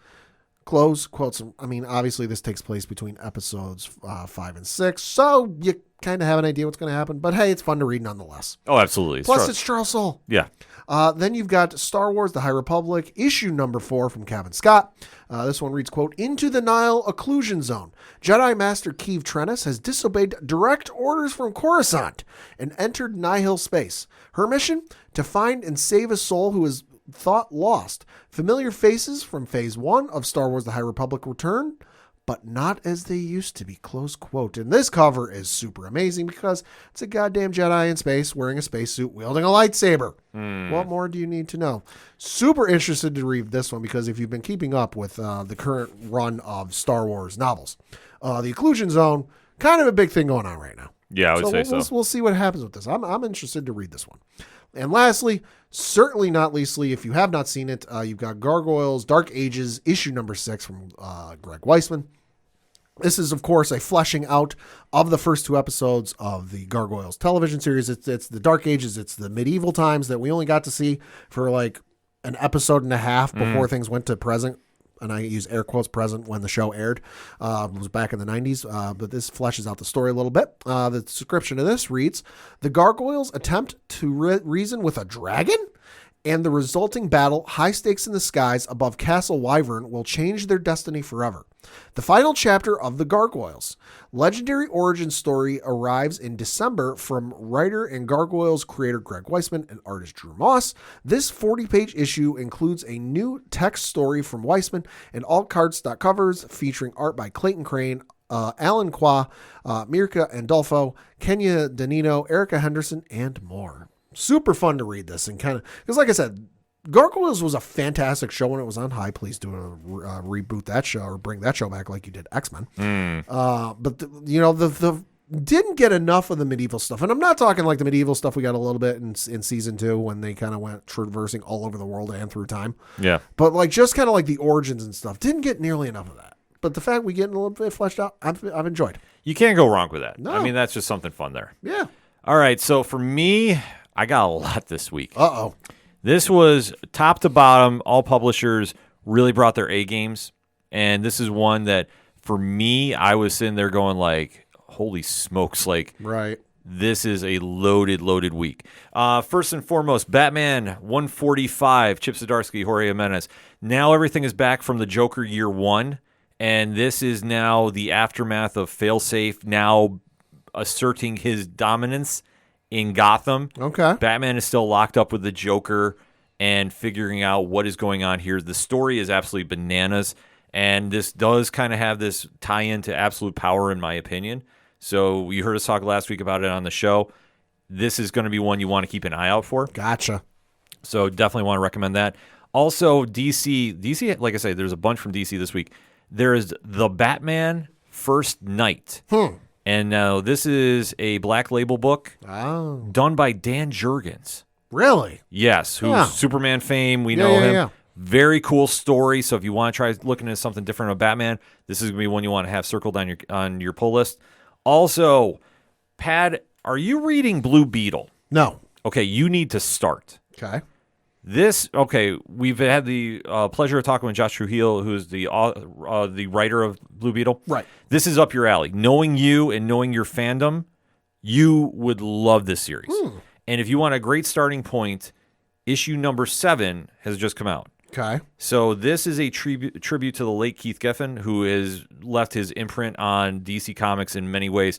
Close quotes. I mean, obviously this takes place between episodes 5 and 6, so you kind of have an idea what's going to happen. But hey, it's fun to read nonetheless. Oh, absolutely. Plus, it's Charles Soule. Yeah. Then you've got Star Wars: The High Republic, issue number 4 from Kevin Scott. This one reads, quote, "Into the Nile Occlusion Zone. Jedi Master Keeve Trennis has disobeyed direct orders from Coruscant and entered Nihil space. Her mission? To find and save a soul who is thought lost. Familiar faces from Phase 1 of Star Wars: The High Republic return, but not as they used to be," close quote. And this cover is super amazing because it's a goddamn Jedi in space wearing a spacesuit wielding a lightsaber. What more do you need to know? Super interested to read this one because if you've been keeping up with the current run of Star Wars novels, the Occlusion Zone, kind of a big thing going on right now. Yeah, I would say so. We'll see what happens with this. I'm interested to read this one. And lastly, certainly not leastly, if you have not seen it, you've got Gargoyles Dark Ages, issue number 6 from Greg Weisman. This is, of course, a fleshing out of the first 2 episodes of the Gargoyles television series. It's the Dark Ages. It's the medieval times that we only got to see for like an episode and a half before things went to present and I use air quotes present when the show aired. It was back in the 90s, but this fleshes out the story a little bit. The description of this reads, the gargoyles attempt to reason with a dragon, and the resulting battle, high stakes in the skies above Castle Wyvern, will change their destiny forever. The final chapter of The Gargoyles. Legendary origin story arrives in December from writer and Gargoyles creator Greg Weisman and artist Drew Moss. This 40-page issue includes a new text story from Weisman and alt cardstock covers featuring art by Clayton Crane, Alan Qua, Mirka Andolfo, Kenya Danino, Erica Henderson, and more. Super fun to read this, and kind of, because like I said, Gargoyles was a fantastic show when it was on high. Please do reboot that show or bring that show back like you did X-Men. But the didn't get enough of the medieval stuff, and I'm not talking like the medieval stuff we got a little bit in season 2 when they kind of went traversing all over the world and through time. Yeah, but like just kind of like the origins and stuff didn't get nearly enough of that. But the fact we get a little bit fleshed out, I've enjoyed. You can't go wrong with that. No. I mean, that's just something fun there. Yeah. All right, so for me, I got a lot this week. Uh-oh. This was top to bottom. All publishers really brought their A games. And this is one that, for me, I was sitting there going like, holy smokes, like, right. This is a loaded week. First and foremost, Batman 145, Chip Zdarsky, Jorge Jimenez. Now everything is back from the Joker year 1. And this is now the aftermath of Failsafe now asserting his dominance in Gotham. Okay. Batman is still locked up with the Joker and figuring out what is going on here. The story is absolutely bananas, and this does kind of have this tie-in to Absolute Power, in my opinion. So you heard us talk last week about it on the show. This is going to be one you want to keep an eye out for. Gotcha. So definitely want to recommend that. Also, DC, like I say, there's a bunch from DC this week. There is The Batman First Night. And this is a Black Label book done by Dan Jurgens. Really? Yes, who's Superman fame. We know him. Yeah. Very cool story. So if you want to try looking at something different of Batman, this is going to be one you want to have circled on your pull list. Also, Pad, are you reading Blue Beetle? No. Okay, you need to start. Okay. We've had the pleasure of talking with Josh Trujillo, who's the writer of Blue Beetle. Right. This is up your alley. Knowing you and knowing your fandom, you would love this series. And if you want a great starting point, issue number 7 has just come out. Okay. So this is a tribute to the late Keith Giffen, who has left his imprint on DC Comics in many ways.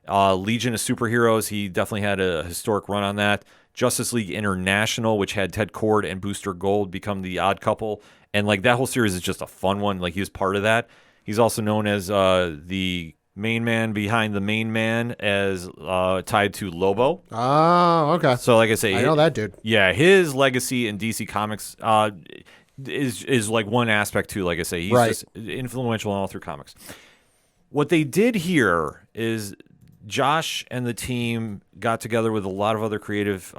Legion of Superheroes, he definitely had a historic run on that. Justice League International, which had Ted Kord and Booster Gold become the odd couple. And like that whole series is just a fun one. Like he was part of that. He's also known as the main man behind the main man, as tied to Lobo. Oh, okay. So like I say, I know that dude. Yeah, his legacy in DC Comics is like one aspect too. Like I say, he's just influential all through comics. What they did here is Josh and the team got together with a lot of other creative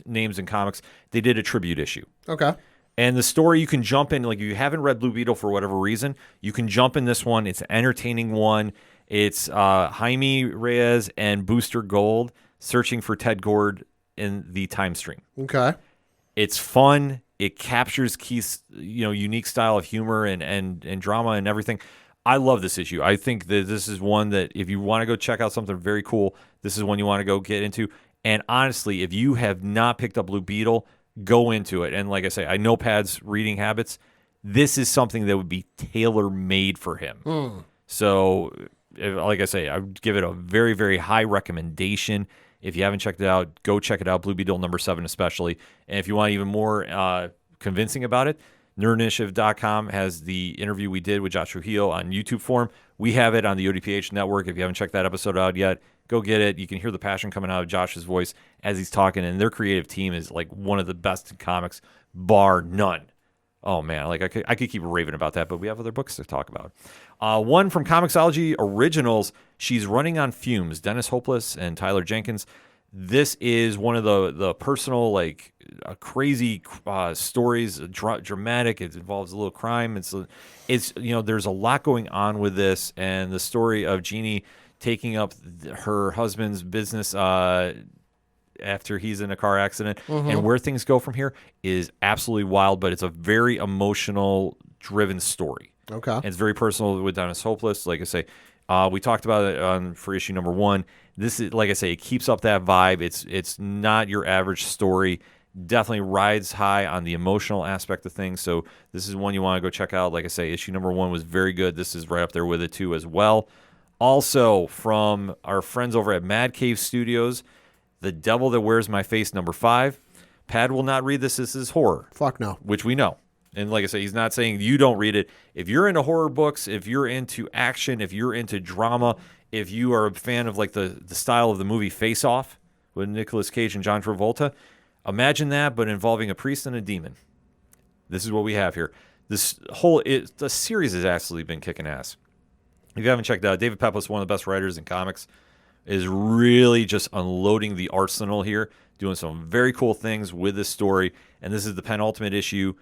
names in comics. They did a tribute issue. Okay. And the story, you can jump in, like if you haven't read Blue Beetle for whatever reason, you can jump in this one. It's an entertaining one. It's Jaime Reyes and Booster Gold searching for Ted Kord in the time stream. Okay. It's fun. It captures Keith's unique style of humor and drama and everything. I love this issue. I think that this is one that if you want to go check out something very cool, this is one you want to go get into. And honestly, if you have not picked up Blue Beetle, go into it. And like I say, I know Pad's reading habits. This is something that would be tailor-made for him. So, like I say, I would give it a very, very high recommendation. If you haven't checked it out, go check it out. Blue Beetle number 7 especially. And if you want even more convincing about it, nerdinitiative.com has the interview we did with Josh Trujillo on YouTube form. We have it on the ODPH network. If you haven't checked that episode out yet, go get it. You can hear the passion coming out of Josh's voice as he's talking, and their creative team is like one of the best in comics, bar none. Oh man, like I could keep raving about that, but we have other books to talk about. One from Comixology Originals, She's Running on Fumes, Dennis Hopeless and Tyler Jenkins. This is one of the personal, like, crazy stories, dramatic. It involves a little crime. It's there's a lot going on with this, and the story of Jeannie taking up her husband's business after he's in a car accident, and where things go from here is absolutely wild. But it's a very emotional driven story. Okay. And it's very personal with Dennis Hopeless. Like I say, we talked about it for issue number 1. This is, like I say, it keeps up that vibe. It's not your average story. Definitely rides high on the emotional aspect of things. So this is one you want to go check out. Like I say, issue number 1 was very good. This is right up there with it too as well. Also from our friends over at Mad Cave Studios, The Devil That Wears My Face number 5. Pad will not read this. This is horror. Fuck no. Which we know. And like I say, he's not saying you don't read it. If you're into horror books, if you're into action, if you're into drama, if you are a fan of like the style of the movie Face Off with Nicolas Cage and John Travolta, imagine that, but involving a priest and a demon. This is what we have here. The series has actually been kicking ass. If you haven't checked out, David Peplis, one of the best writers in comics, is really just unloading the arsenal here, doing some very cool things with this story. And this is the penultimate issue.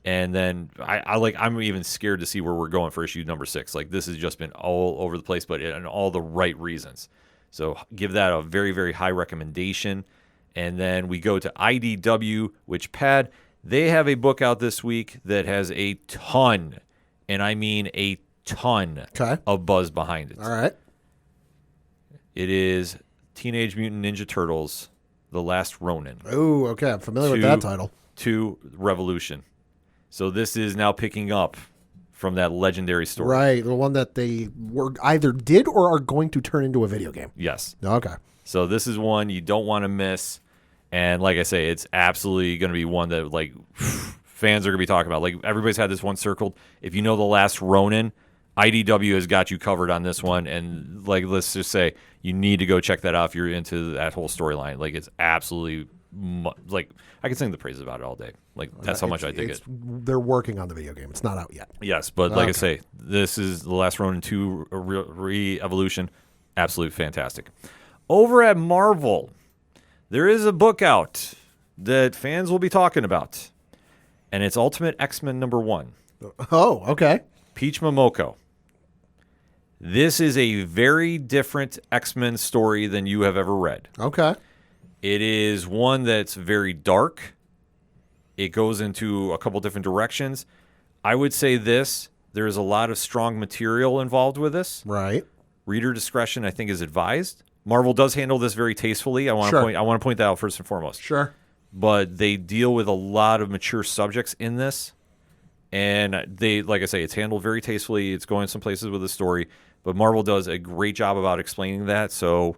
And then I'm even scared to see where we're going for issue number 6. Like, this has just been all over the place, but in all the right reasons. So give that a very, very high recommendation. And then we go to IDW, which, Pad, they have a book out this week that has a ton, and I mean a ton, of buzz behind it. All right. It is Teenage Mutant Ninja Turtles, The Last Ronin. Oh, okay. I'm familiar with that title. To Revolution. So this is now picking up from that legendary story. Right, the one that they were either did or are going to turn into a video game. Yes. Okay. So this is one you don't want to miss. And like I say, it's absolutely going to be one that like fans are going to be talking about. Like, everybody's had this one circled. If you know The Last Ronin, IDW has got you covered on this one. And like, let's just say you need to go check that out if you're into that whole storyline. Like, it's absolutely like, I could sing the praises about it all day. Like, that's how much I dig it. They're working on the video game. It's not out yet. Yes, but like I say, this is The Last Ronin 2 Re-Evolution. Absolutely fantastic. Over at Marvel, there is a book out that fans will be talking about, and it's Ultimate X-Men number 1. Oh, okay. Peach Momoko. This is a very different X-Men story than you have ever read. Okay. It is one that's very dark. It goes into a couple different directions. I would say this, there's a lot of strong material involved with this. Right. Reader discretion, I think, is advised. Marvel does handle this very tastefully. I want to point that out first and foremost. Sure. But they deal with a lot of mature subjects in this. And they, like I say, it's handled very tastefully. It's going some places with the story. But Marvel does a great job about explaining that. So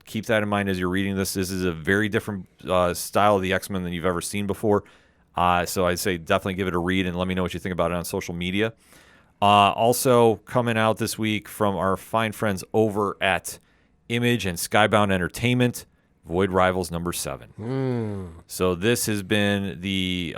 keep that in mind as you're reading this. This is a very different style of the X-Men than you've ever seen before. So I'd say definitely give it a read and let me know what you think about it on social media. Also coming out this week from our fine friends over at Image and Skybound Entertainment, Void Rivals number 7. So this has been the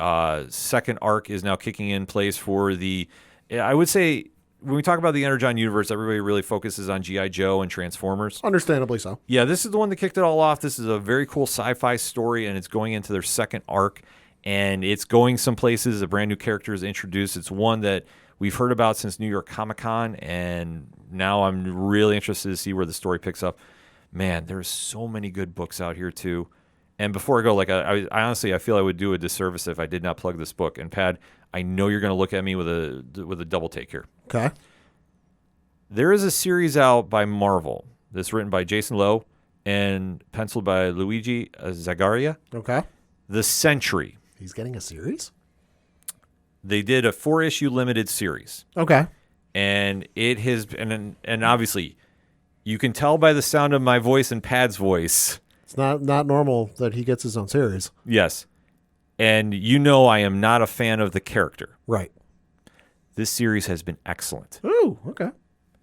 second arc is now kicking in place for the, I would say, when we talk about the Energon universe, everybody really focuses on G.I. Joe and Transformers. Understandably so. Yeah, this is the one that kicked it all off. This is a very cool sci-fi story, and it's going into their second arc, and it's going some places. A brand new character is introduced. It's one that we've heard about since New York Comic Con, and now I'm really interested to see where the story picks up. Man, there's so many good books out here, too. And before I go, like I honestly, I feel I would do a disservice if I did not plug this book. And Pad, I know you're going to look at me with a double take here. Okay. There is a series out by Marvel that's written by Jason Lowe and penciled by Luigi Zagaria. Okay. The Sentry. He's getting a series? They did a 4-issue limited series. Okay. And it has, and obviously, you can tell by the sound of my voice and Pad's voice. It's not normal that he gets his own series. Yes. And you know I am not a fan of the character. Right. This series has been excellent. Ooh, okay.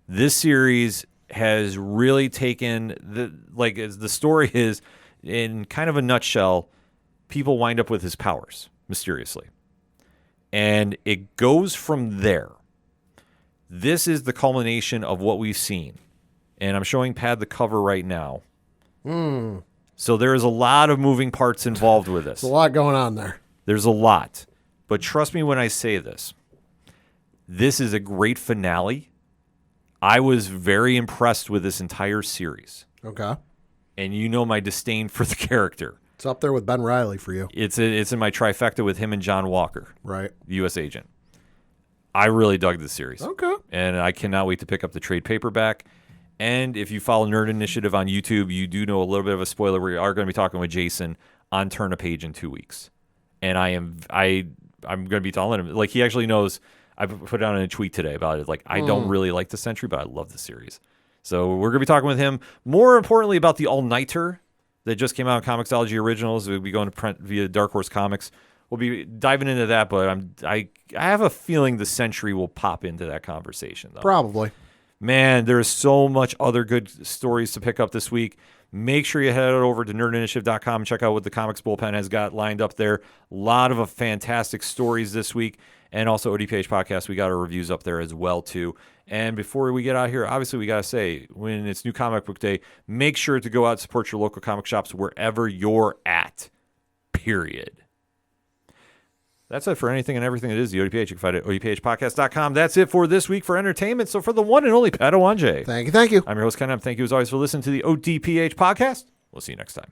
This series has really taken as the story is, in kind of a nutshell, people wind up with his powers mysteriously. And it goes from there. This is the culmination of what we've seen. And I'm showing Pad the cover right now. So there is a lot of moving parts involved with this. There's a lot going on there. There's a lot. But trust me when I say this. This is a great finale. I was very impressed with this entire series. Okay. And you know my disdain for the character. It's up there with Ben Reilly for you. It's in my trifecta with him and John Walker. Right. The U.S. agent. I really dug this series. Okay. And I cannot wait to pick up the trade paperback. And if you follow Nerd Initiative on YouTube, you do know a little bit of a spoiler. We are going to be talking with Jason on Turn a Page in 2 weeks. And I'm going to be telling him, like, he actually knows. I put out a tweet today about it. Like, I don't really like the Sentry, but I love the series. So we're going to be talking with him. More importantly, about the All-Nighter that just came out in Comixology Originals. We'll be going to print via Dark Horse Comics. We'll be diving into that, but I have a feeling the Sentry will pop into that conversation, though. Probably. Man, there's so much other good stories to pick up this week. Make sure you head over to nerdinitiative.com and check out what the Comics Bullpen has got lined up there. A lot of fantastic stories this week. And also ODPH Podcast, we got our reviews up there as well, too. And before we get out here, obviously we got to say, when it's New Comic Book Day, make sure to go out and support your local comic shops wherever you're at, period. That's it for anything and everything that is the ODPH. You can find it at odphpodcast.com. That's it for this week for entertainment. So for the one and only Padawanje. Thank you. I'm your host, Ken. Thank you as always for listening to the ODPH Podcast. We'll see you next time.